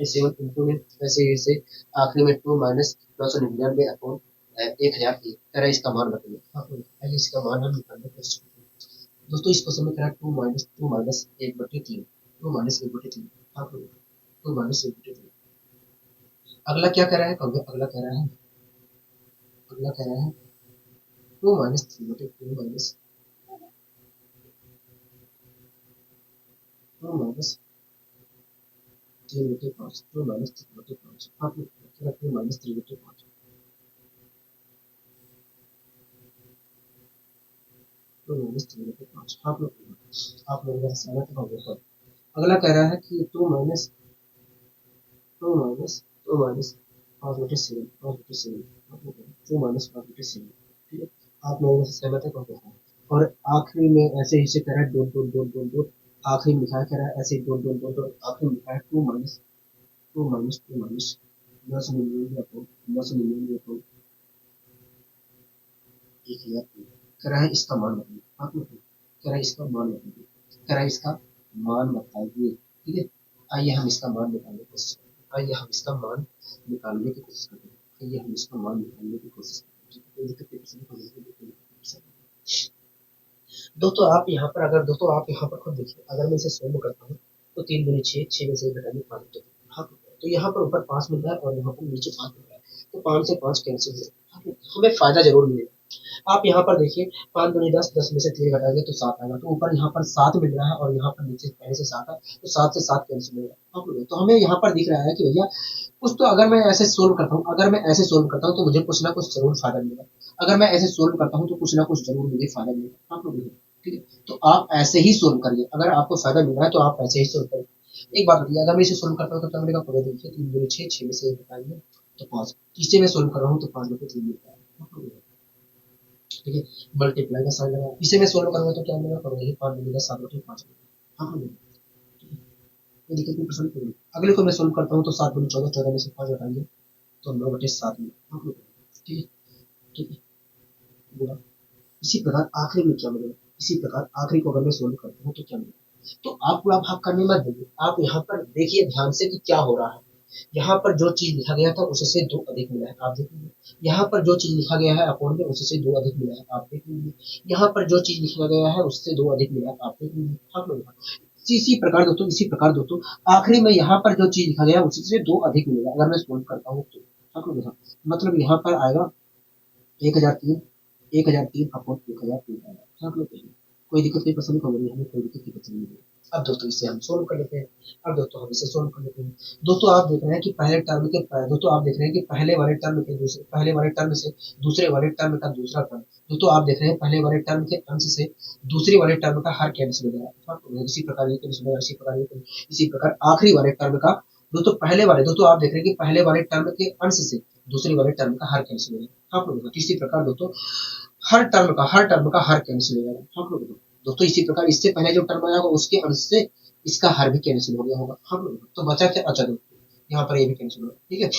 7 इंटू में ऐसे आखिरी में 2 माइनस 999 अपॉन 1000 कह रहा है, इसका मान बताइए। आइए इसका मान हम निकालने की कोशिश करते हैं। दोस्तों इस क्वेश्चन में कह रहा है 2 माइनस 1 बटे 3, 2 माइनस 1 बटे 3, 2 माइनस 1 बटे 3। अगला क्या कह रहा है, अगला कह रहा है 2 माइनस 3 बटे 2 माइनस 3 बटे 5, 2 माइनस 3 बटे 5। आप लोग 2 माइनस 3 बटे 5, 2 माइनस 3 बटे 5। आप लोग सहमत हो गए। अगला कह रहा है कि 2 माइनस 5 बटे 7, 5 बटे 7, 2 माइनस 5 बटे 7। ठीक है, आप लोगों से सहमत है, कहोगे हाँ। और आखिरी में ऐसे ही से कह रहा है डॉट आखिरी में लिखा है, कह रहा है ऐसे डॉट आखिरी में लिखा है 2 माइनस 999 अपॉन 1000 कह रहा है इसका मान बताइए। आप लोग कह रहा है इसका मान बताइए, ठीक है, आइए हम इसका मान निकालने की कोशिश करते हैं। आइए हम इसका मान निकालने की कोशिश करते हैं। कोई दिक्कत नहीं है। दोस्तों आप यहाँ पर खुद देखिए, अगर मैं इसे सोल्व करता हूँ तो 3 दूनी 6, 6 में से घटाएंगे 5 बटे 3। हाँ, तो यहाँ पर ऊपर 5 मिल रहा है और यहाँ पर नीचे 5 मिल रहा है, तो 5 से 5 कैंसिल हो, हमें फायदा जरूर मिलेगा। आप यहाँ पर देखिए 5 दूनी 10, 10 में से 3 घटाएंगे तो 7 आएगा, तो ऊपर यहाँ पर 7 मिल रहा है और यहाँ पर नीचे पहले से 7 है, तो 7 से 7 कैंसिल होगा। तो हमें यहाँ पर दिख रहा है कि भैया कुछ तो, अगर मैं ऐसे सोल्व करता हूँ, अगर मैं ऐसे सोल्व करता हूँ तो मुझे कुछ ना कुछ जरूर फायदा मिलेगा, अगर मैं ऐसे सोल्व करता हूँ तो कुछ ना कुछ जरूर मुझे फायदा मिलेगा। आप लोग देखिए, ठीक है, तो आप ऐसे ही सोल्व करिए, अगर आपको फायदा मिल रहा है तो आप ऐसे ही सोल्व करिए। एक बात बताइए, अगर मैं इसे सोल्व करता हूँ तो क्या मिलेगा, पहले देखिए 3 दूनी 6, 6 में से 1 घटाएंगे तो 5, तीसरे में सोल्व कर रहा हूँ तो 5 में से 3 मिलता है। आप लोग देखिए, ठीक है, मल्टीप्लाई का साइन लगा, इसे मैं सोल्व करूंगा तो क्या मिलेगा, पड़ोगी 5 मिलेगा 7 बटे 5 मिलेगा। हाँ हाँ, ये दिक्कत नहीं, पसंद करिए। अगले को मैं सोल्व करता हूँ तो 7 बटे 14, 14 में से 5 हटाएंगे तो 9 बटे 7 मिलेगा। हाँ, ठीक है, ठीक है, बुरा। इसी प्रकार आखिरी में क्या मिलेगा, इसी प्रकार आखिरी को अगर मैं सोल्व करता हूँ तो क्या मिलेगा, तो आप पूरा भाग करने मत देंगे, आप यहाँ पर देखिए ध्यान से कि क्या हो रहा है। यहाँ पर जो चीज लिखा गया था उससे 2 अधिक मिला है, आप देख लीजिए। यहाँ पर जो चीज लिखा गया है अपोन में उससे 2 अधिक मिला है, आप देख लीजिए। यहाँ पर जो चीज लिखा गया है उससे 2 अधिक मिला है, आप देख लीजिए। हाँ लोग, इसी प्रकार दोस्तों, इसी प्रकार दोस्तों आखिरी में यहाँ पर जो चीज लिखा गया है उससे 2 अधिक मिलेगा, अगर मैं सोल्व करता हूँ तो। हाँ लोग, मतलब यहाँ पर आएगा 1003, 1003 अपॉन 1003 आएगा। हाँ लोग, कोई दिक्कत नहीं, पसंद को हमें कोई दिक्कत नहीं पसंद नहीं। अब दोस्तों इसे हम सोल्व कर लेते हैं। अब दोस्तों हम इसे सोल्व कर लेते हैं। दोस्तों आप देख रहे हैं कि पहले टर्म के, दोस्तों आप देख रहे हैं कि पहले वाले टर्म के दूसरे, पहले वाले टर्म से दूसरे वाले टर्म का दूसरा टर्म, दोस्तों आप देख रहे हैं पहले वाले टर्म के अंश से दूसरे वाले टर्म का हर कैंसिल हो जाएगा। इसी प्रकार ये कैंसिल होगा, इसी प्रकार ये, इसी प्रकार आखिरी वाले टर्म का, दोस्तों पहले वाले, दोस्तों आप देख रहे हैं कि पहले वाले टर्म के अंश से दूसरे वाले टर्म का हर कैंसिल हो जाएगा। आप लोगों का इसी प्रकार दोस्तों हर टर्म का हर कैंसिल हो जाएगा। आप लोगों को दोस्तों इसी प्रकार इससे पहले जो टर्म आएगा उसके अंश से इसका हर भी कैंसिल हो गया होगा। हम लोग तो बचा क्या, अच्छा दोस्तों यहाँ पर ये भी कैंसिल होगा, ठीक है।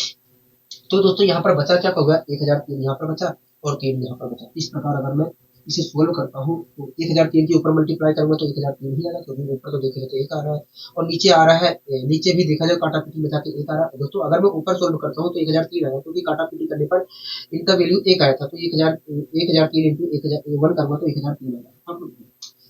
तो दोस्तों यहाँ पर बचा क्या होगा, 1003 यहाँ पर बचा और 3 यहाँ पर बचा। इस प्रकार अगर मैं इसे सोल्व करता हूँ तो 1003 के ऊपर मल्टीप्लाई करूंगा तो 1003 ही आएगा, क्योंकि ऊपर तो देखेंगे तो 1 आ रहा है और नीचे आ रहा है, नीचे भी देखा जाए काटा पीटी बचा के 1 आ रहा है। दोस्तों अगर मैं ऊपर सोल्व करता हूँ तो 1003 आएगा, क्योंकि काटा पीटी करने पर इनका वैल्यू 1 आया था, तो 1003 इंटू 1 करूंगा तो 1003 आएगा। हम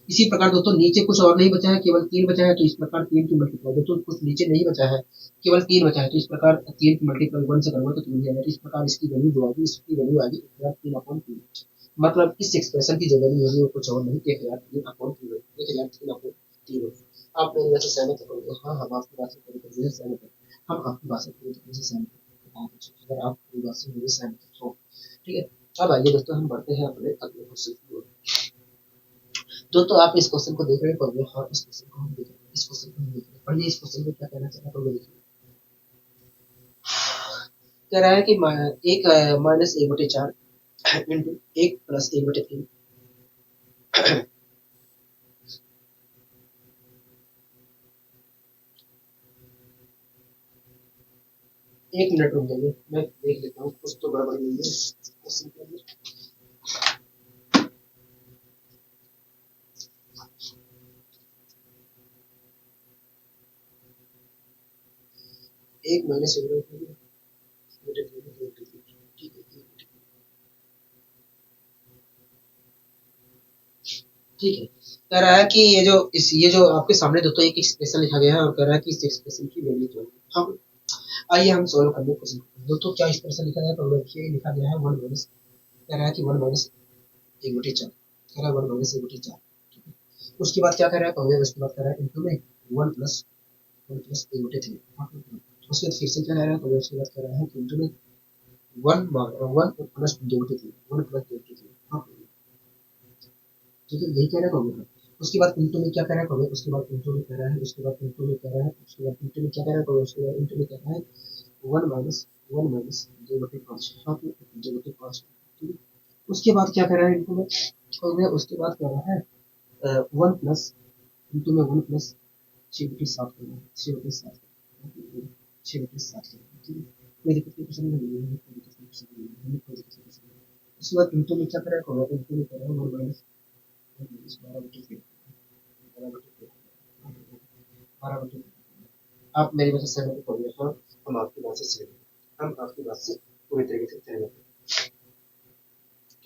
इसी प्रकार दोस्तों नीचे कुछ और नहीं बचा है, केवल 3 बचा है, तो इस प्रकार 3 की मल्टीप्लाई, दोस्तों कुछ नीचे नहीं बचा है, केवल 3 बचा है, तो इस प्रकार 3 की मल्टीप्लाई 1 से करूंगा तो 3 आएगा। इस प्रकार इसकी वैल्यू जो आएगी, इसकी वैल्यू आएगी 1003/3। मतलब इस एक्सप्रेशन की जो वैल्यू होगी वो कुछ और नहीं, 1003/3, 1003/3। आप मेरी बात से सहमत हो? हाँ, हम आपकी बात से पूरी तरीके से सहमत है, हम आपकी बात से पूरी तरीके से सहमत है। बहुत अच्छा, अगर आप पूरी बात से मेरी सहमत हो, ठीक है। अब आइए दोस्तों हम बढ़ते हैं अपने अगले क्वेश्चन की ओर। दोस्तों आप इस क्वेश्चन को देख रहे हो, हाँ इस क्वेश्चन को हम देख रहे हैं, इस क्वेश्चन को हम देख रहे हैं, पढ़िए इस क्वेश्चन में क्या कहना चाह रहा है, देखिए। कह रहा है कि एक माइनस 1/4 इंटू 1 प्लस 1/3। एक मिनट रुक जाइए, मैं देख लेता हूँ कुछ तो गड़बड़ी हुई है क्वेश्चन के अंदर। एक माइनस 1/3, ठीक है, ठीक है। कह रहा है कि ये जो आपके सामने दोस्तों एक एक्सप्रेशन लिखा गया है और कह रहा है कि इस एक्सप्रेशन की वैल्यू क्या होगी। हम आइए हम सॉल्व करने की कोशिश करते हैं। दोस्तों क्या एक्सप्रेशन लिखा गया है, तो देखिए लिखा गया है 1 माइनस, कह रहा है कि 1 माइनस 1/4, कह रहा है 1 माइनस 1/4, ठीक है। उसके बाद क्या कह रहा है, तो उसके बाद कह रहा है इंटू में 1 प्लस 1/3। उसके बाद फिर से क्या कह रहा है, तो उसके बाद कह रहा है कि इंटू में 1 प्लस 2/3, 1 प्लस 2/3, ठीक है, यही कह रहा है। उसके बाद इंटू में क्या कह रहा है, उसके बाद इंटू में कह रहा है, उसके बाद इंटू में कह रहा है, उसके बाद इंटू में क्या कह रहा है, उसके बाद इंटू में कह रहा है 1 माइनस 2/5, हाँ 2/5, ठीक है। उसके बाद क्या कह रहा है इंटू में, उसके बाद कह रहा है 1 प्लस, इंटू में 1 प्लस 6/7 करना है, 6/7, 6/7 करना है, ठीक है। कोई दिक्कत नहीं, पसंद नहीं है, कोई दिक्कत नहीं, पसंद नहीं है, कोई दिक्कत नहीं, पसंद नहीं है। उसके बाद इंटू में क्या कह रहा है, इंटू में कह रहा है 1 माइनस 12/3, 12/3। आप मेरी बात से सहमत हो गए? हाँ, हम आपकी बात से सहमत हैं, हम आपकी बात से पूरी तरीके से सहमत हैं,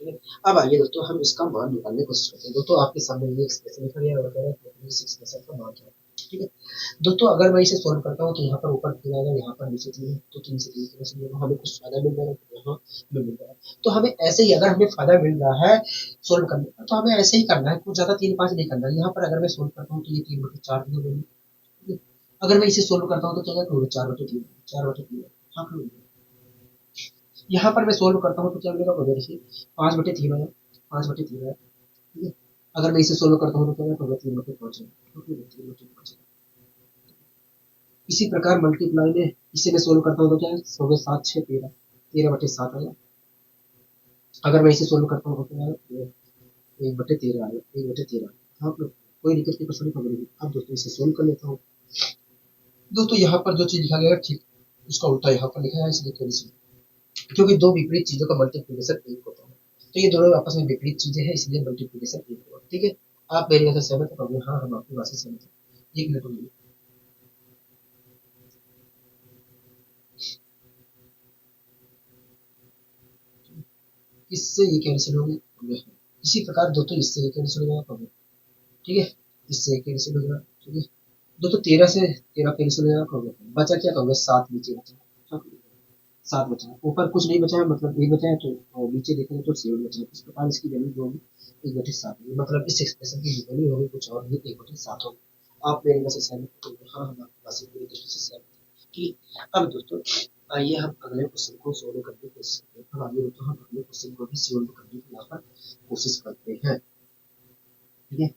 ठीक है। अब आइए दोस्तों हम इसका मान निकालने की कोशिश करते हैं। दोस्तों आपके सामने ये एक्सप्रेशन लिखा गया है और कह रहा है कि इस एक्सप्रेशन का मान क्या है। ठीक है दोस्तों, अगर मैं इसे सोल्व करता हूँ तो यहाँ पर ऊपर 3 आएगा, यहाँ पर नीचे 3 है, तो 3 से 3 कैंसिल होगा, हमें कुछ फायदा मिल जाएगा, तो यहाँ हमें मिल जाएगा। तो हमें ऐसे ही, अगर हमें फायदा मिल रहा है सोल्व करने का, तो हमें ऐसे ही करना है, कुछ ज्यादा 3-5 नहीं करना है। यहाँ पर अगर मैं सोल्व करता हूँ तो ये 3/4 की हो गई, ठीक है। अगर मैं इसे सोल्व करता हूँ तो क्या होगा, 4/3, 4/3। हाँ, यहाँ पर मैं सोल्व करता हूँ तो क्या मिलेगा, देखिए 5/3 आया, 5/3 आया, ठीक है। अगर मैं इसे सोल्व करता हूँ तो क्या होगा, 3/5 आएगा, 3/5। इसी प्रकार मल्टीप्लाई में इसे मैं सोल्व करता हूँ तो क्या है, 100 7 6 13, 13/7 आया। अगर मैं इसे सोल्व करता हूँ तो क्या है, 1/13 आएगा, 1/13। आप लोग कोई दिक्कत नहीं, परेशानी पड़ेगी। अब दोस्तों इसे सोल्व कर लेता हूँ। दोस्तों यहाँ पर जो चीज लिखा गया है ठीक उसका उल्टा यहाँ पर लिखा है, इसलिए थोड़ी सी, क्योंकि दो विपरीत चीजों का मल्टीप्लीकेशन एक होता है, तो ये दोनों आपस में विपरीत चीजें हैं, इसलिए मल्टीप्लीकेशन एक होगा, ठीक है। आप मेरी बात से सहमत हो? हाँ, हम आपकी बात से सहमत हैं। 1 मिनट रुकिए। इससे ये कैंसिल हो गया, इसी प्रकार दोस्तों इससे ये कैंसिल हो गया, ठीक है। इससे ये कैंसिल हो गया, ठीक है। दोस्तों 13 से 13 कैंसिल हो गया, बचा क्या कहोगे, 7 नीचे बचा, हाँ, 7 बचा, ऊपर कुछ नहीं बचा है, मतलब 1 बचा है, तो और नीचे देखेंगे तो 7 बचा है। इस प्रकार इसकी वैल्यू जो होगी 1/7 होगी, मतलब इस एक्सप्रेशन की वैल्यू होगी कुछ और नहीं, 1/7 होगी। आप मेरी बात से सहमत हो? हाँ, हम आपकी बात से पूरी तरीके से सहमत हैं। ठीक है, अब दोस्तों आइए हम अगले क्वेश्चन को सोल्व करने की कोशिश करते हैं। हम आगे दोस्तों हम अगले क्वेश्चन को भी सोल्व करने की यहाँ पर कोशिश करते हैं, ठीक है।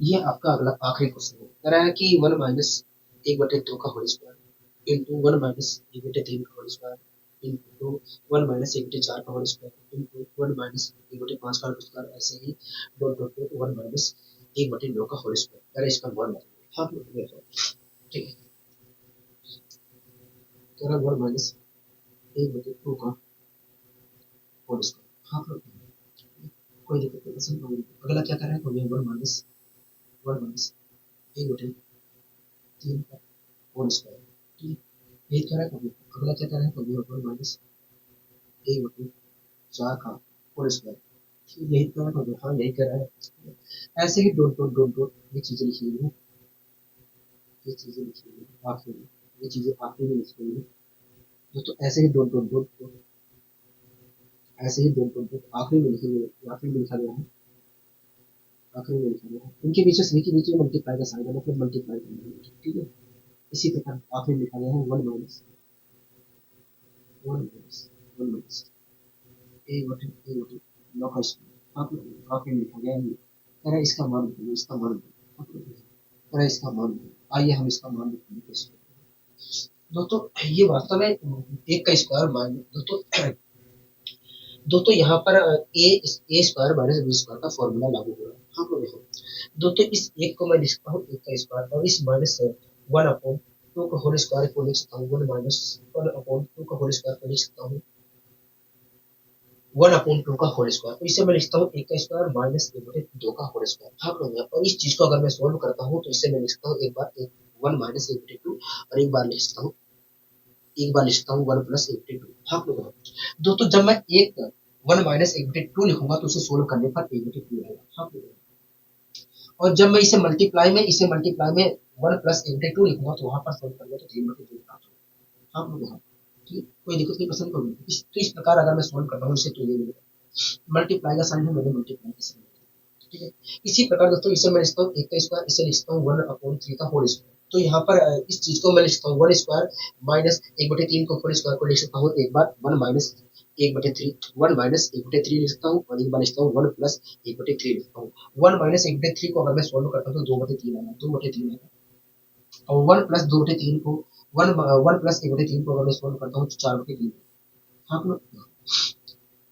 ये आपका अगला आखिरी क्वेश्चन है, कह रहा है कि 1 माइनस 1/2 का होल स्क्वायर इंटू 1 माइनस 1/3 का होल स्क्वायर इंटू 1 माइनस 1/4 का होल स्क्वायर इंटू 1 माइनस 1/5 का होल स्क्वायर, ऐसे ही डॉट डॉट डॉट 1 माइनस 1/9 का होल स्क्वायर। कह रहा है इसका मान बताइए। हाँ, देखो, ठीक है। कह रहा है 1 माइनस 1/2 का होल स्क्वायर। हाँ, कोई दिक्कत नहीं, पसंद कोई दिक्कत। अगला क्या कर रहा है, तो 1 माइनस 1/3 का होल स्क्वायर, ठीक है। यही कह रहा है कभी। अगला क्या कह रहा है, कभी 1 माइनस 1/4 का होल स्क्वायर, यही कह रहा है कभी। हाँ, यही कह रहा है। ऐसे ही डॉट डॉट डॉट डॉट ये चीजें लिखी हुई है, ये चीजें लिखी हुई है आखिरी में, ये चीजें आखिरी में लिखी हुई है दोस्तों। ऐसे ही डॉट डॉट डॉट डॉट, ऐसे ही डॉट डॉट डॉट आखिरी में लिखी हुई है, आखिरी में लिखा गया है, आखिरी में लिखा गया है। इनके बीच सभी के बीच में मल्टीप्लाई का साइन है, मतलब मल्टीप्लाई करना है, ठीक है। इसी प्रकार आखिरी में लिखा गया है 1 माइनस 1 का स्क्वायर, आखिरी में लिखा गया है। कह रहा है इसका मान बताइए, इसका मान बताइए, कह रहा है इसका मान बताइए। आइए हम इसका मान बताने की कोशिश करते हैं। दोस्तों ये वास्तव में 1 का स्क्वायर मान, दोस्तों दोस्तों यहाँ पर ए स्क्वायर माइनस बी स्क्वायर का फॉर्मूला लागू हो रहा है। हाँ, तो देखो दोस्तों, इस एक को मैं लिखता हूँ 1 का स्क्वायर, और इस माइनस 1/2 का होल स्क्वायर को लिख सकता हूँ 1/2 का होल स्क्वायर को लिख सकता हूँ 1/2 का होल स्क्वायर। तो इसे मैं लिखता हूँ 1 का स्क्वायर माइनस 1/2 का होल स्क्वायर। हाँ, और इस चीज को अगर मैं सोल्व करता हूँ तो इसे मैं लिख सकता हूँ एक बार 1 माइनस 1/2, और एक बार लिखता हूँ 1 प्लस 1/2। हाँ, दोस्तों जब मैं 1 माइनस 1/2 लिखूंगा तो उसे सोल्व करने पर 1/2 आएगा। हाँ, और जब मैं इसे मल्टीप्लाई में 1 प्लस 1/2 लिखूंगा तो वहां पर सोल्व करेंगे तो 3/2 प्राप्त होगा। हाँ, ठीक, कोई दिक्कत नहीं, पसंद करूंगा। तो इस प्रकार अगर मैं सोल्व करता हूँ इसे तो ये मिलेगा, मल्टीप्लाई का साइन है, मैंने मल्टीप्लाई का साइन, ठीक है। इसी प्रकार दोस्तों इसे मैं लिखता हूँ 1 का स्क्वायर, इसे लिखता हूँ 1/3 का होल स्क्वायर। तो यहाँ पर इस चीज को मैं लिखता हूँ 1 स्क्वायर माइनस 1/3 को होल स्क्वायर को लिख सकता हूँ एक बार 1 माइनस 1/3, 1 माइनस 1/3 लिखता हूँ, और एक बार लिखता हूँ 1 प्लस 1/3 लिखता हूँ। 1 माइनस 1/3 को अगर मैं सोल्व करता हूँ तो 2/3 आएगा, 2/3 आएगा। और 1 प्लस 2/3 को 1 प्लस 1/3 को अगर मैं सोल्व करता हूँ तो 4/3। हाँ,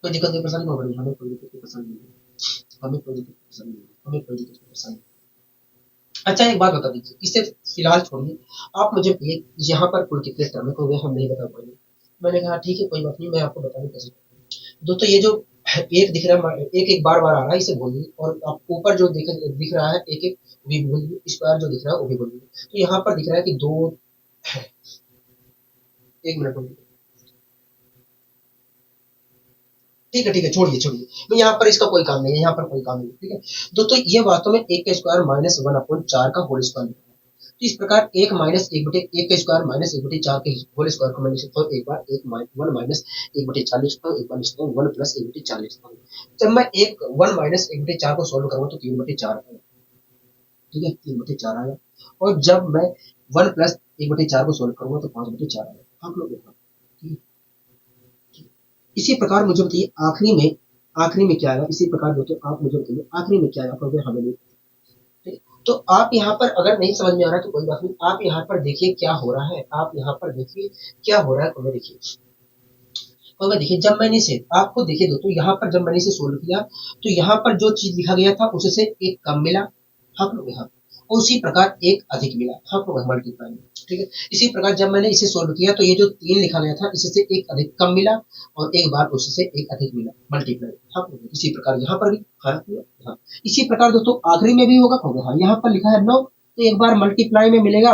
कोई दिक्कत नहीं, परेशानी हो रही, हमें कोई दिक्कत नहीं, परेशानी नहीं है, हमें कोई दिक्कत नहीं, परेशानी नहीं है, हमें कोई दिक्कत नहीं, परेशानी। अच्छा, एक बात बता दीजिए, इसे फिलहाल छोड़िए, आप मुझे एक यहाँ पर कुल कितने टर्म हो गए हम नहीं बता पाएंगे। मैंने कहा ठीक है, कोई बात नहीं, मैं आपको बताने कैसे। दोस्तों ये जो एक दिख रहा है, एक एक बार बार आ रहा है, इसे बोलिए। और आप ऊपर जो दिख रहा है एक एक, भी बोलिए। स्क्वायर जो दिख रहा है वो भी बोलिए। तो यहाँ पर दिख रहा है कि दो, एक मिनट बोलिए। ठीक है, छोड़िए छोड़िए, मैं यहाँ पर इसका कोई काम नहीं है, यहाँ पर कोई काम नहीं है, ठीक है। दोस्तों ये वास्तव में 1 का स्क्वायर माइनस 1/4 का होल स्क्वायर, तो इस प्रकार 1 माइनस 1/1 का स्क्वायर माइनस 1/4 के होल स्क्वायर को मैं लिख सकता हूँ एक बार 1 माइनस 1/4 लिख सकता हूँ, एक बार लिख सकता हूँ 1 प्लस 1/4 लिख सकता हूँ। जब मैं 1 माइनस 1/4 को सोल्व करूंगा तो 3/4 आएगा, ठीक है, 3/4 आएगा। और जब मैं 1 प्लस 1/4 को सोल्व करूंगा तो 5/4 आएगा। आप लोग देखो, इसी प्रकार मुझे बताइए आखिरी में क्या आएगा, इसी प्रकार दोस्तों आप मुझे बताइए आखिरी में क्या आएगा, क्योंकि हमें नहीं, ठीक है। तो आप यहाँ पर अगर नहीं समझ में आ रहा है तो कोई बात नहीं, आप यहाँ पर देखिए क्या हो रहा है, आप यहाँ पर देखिए क्या हो रहा है, तो देखिए तो देखिए जब मैंने इसे आपको देखिए दोस्तों यहाँ पर जब मैंने इसे सोल्व किया तो यहाँ पर जो चीज लिखा गया था उससे एक कम मिला, हम लोग यहाँ और उसी प्रकार एक अधिक मिला, हम लोग मल्टीप्लाई में, ठीक है। इसी प्रकार जब मैंने इसे सोल्व किया तो ये जो 3 लिखा गया था इससे एक अधिक कम मिला और एक बार उससे एक अधिक मिला, मल्टीप्लाई, हाँ इसी प्रकार यहाँ पर भी, हाँ हाँ इसी प्रकार दोस्तों आखिरी में भी होगा, हाँ यहाँ पर लिखा है 9 तो एक बार मल्टीप्लाई में मिलेगा,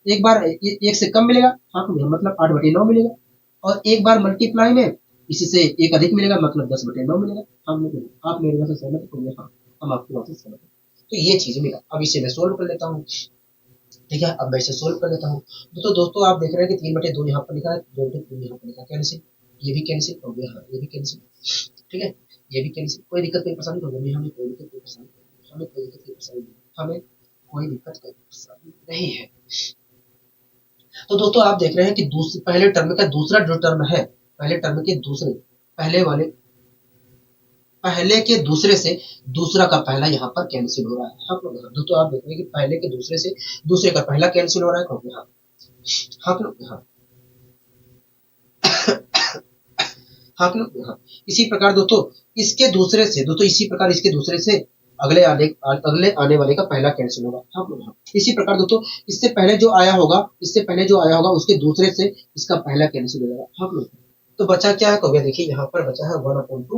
एक बार एक से कम मिलेगा, हाँ मतलब 8/9 मिलेगा और एक बार मल्टीप्लाई में इसी से एक अधिक मिलेगा, मतलब 10/9 मिलेगा। हम लोग आप मेरी बात से सहमत हो, हाँ हम आपकी बात से सहमत है। तो ये चीज मिला, अब इसे मैं सोल्व कर लेता हूँ, ठीक है। अब मैं इसे सोल्व कर लेता हूँ तो दोस्तों आप देख रहे हैं कि 3/2 यहाँ पर लिखा है, 2/3 यहाँ पर लिखा है, कैंसिल, ये भी कैंसिल हो गया, हाँ ये भी कैंसिल, ठीक है, ये भी कैंसिल, कोई दिक्कत कोई परेशानी नहीं, हमें कोई दिक्कत कोई परेशानी, हमें कोई दिक्कत कोई परेशानी नहीं, हमें कोई दिक्कत कोई परेशानी नहीं है। तो दोस्तों आप देख रहे हैं कि पहले टर्म का दूसरा जो टर्म है, पहले टर्म के दूसरे पहले के दूसरे से दूसरा का पहला यहाँ पर कैंसिल हो रहा है, हाँ दोस्तों आप देख रहे हैं कि पहले के दूसरे से दूसरे का पहला कैंसिल हो रहा है, क्योंकि हाँ हाँ हाँ हाँ इसी प्रकार दोस्तों इसी प्रकार इसके दूसरे से अगले आने वाले का पहला कैंसिल होगा, हाँ इसी प्रकार दोस्तों इससे पहले जो आया होगा उसके दूसरे से इसका पहला कैंसिल हो जाएगा, हाँ तो बचा क्या है, कहोगे देखिए यहाँ पर बचा है 1/2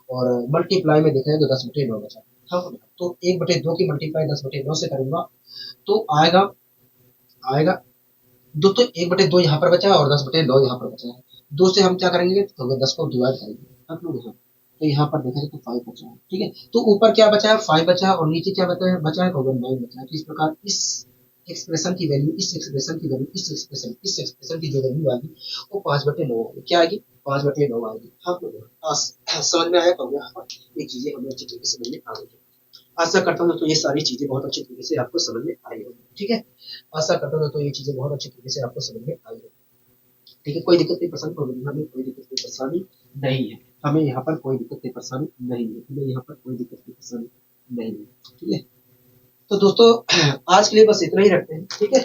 और मल्टीप्लाई में देखा है तो 10/9 बचा, हाँ तो 1/2 की मल्टीप्लाई 10/9 से करूंगा तो आएगा दोस्तों 1/2 यहाँ पर बचा है और 10/9 यहाँ पर बचा है, 2 से हम क्या करेंगे तो 10 को डिवाइड करेंगे, आप लोग यहाँ तो यहाँ पर देखा जाए तो 5 बचा है, ठीक है। तो ऊपर क्या बचा है 5 बचा है और नीचे क्या बचा है 9 बचा है। तो इस प्रकार इस एक्सप्रेशन की वैल्यू इस एक्सप्रेशन की जो वैल्यू आएगी वो 5/9 आएगी, क्या आएगी 5/9 आएगी, हाँ समझ में आया, तो ये चीजें हमें अच्छी तरीके से समझ में आ गई। आशा करता हूँ तो ये सारी चीजें बहुत अच्छी तरीके से आपको समझ में आई होगी, ठीक है। आशा करता हूँ तो ये चीजें बहुत अच्छी तरीके से आपको समझ में आई होगी, ठीक है। कोई दिक्कत नहीं परेशानी होगी, हमें कोई दिक्कत कोई परेशानी नहीं है, हमें यहाँ पर कोई दिक्कत कोई परेशानी नहीं है, हमें यहाँ पर कोई दिक्कत कोई परेशानी नहीं है, ठीक है। तो दोस्तों आज के लिए बस इतना ही रखते हैं, ठीक है।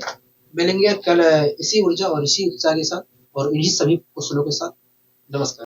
मिलेंगे कल इसी ऊर्जा और इसी उत्साह के साथ और इन्हीं सभी क्वेश्चनों के साथ। नमस्कार।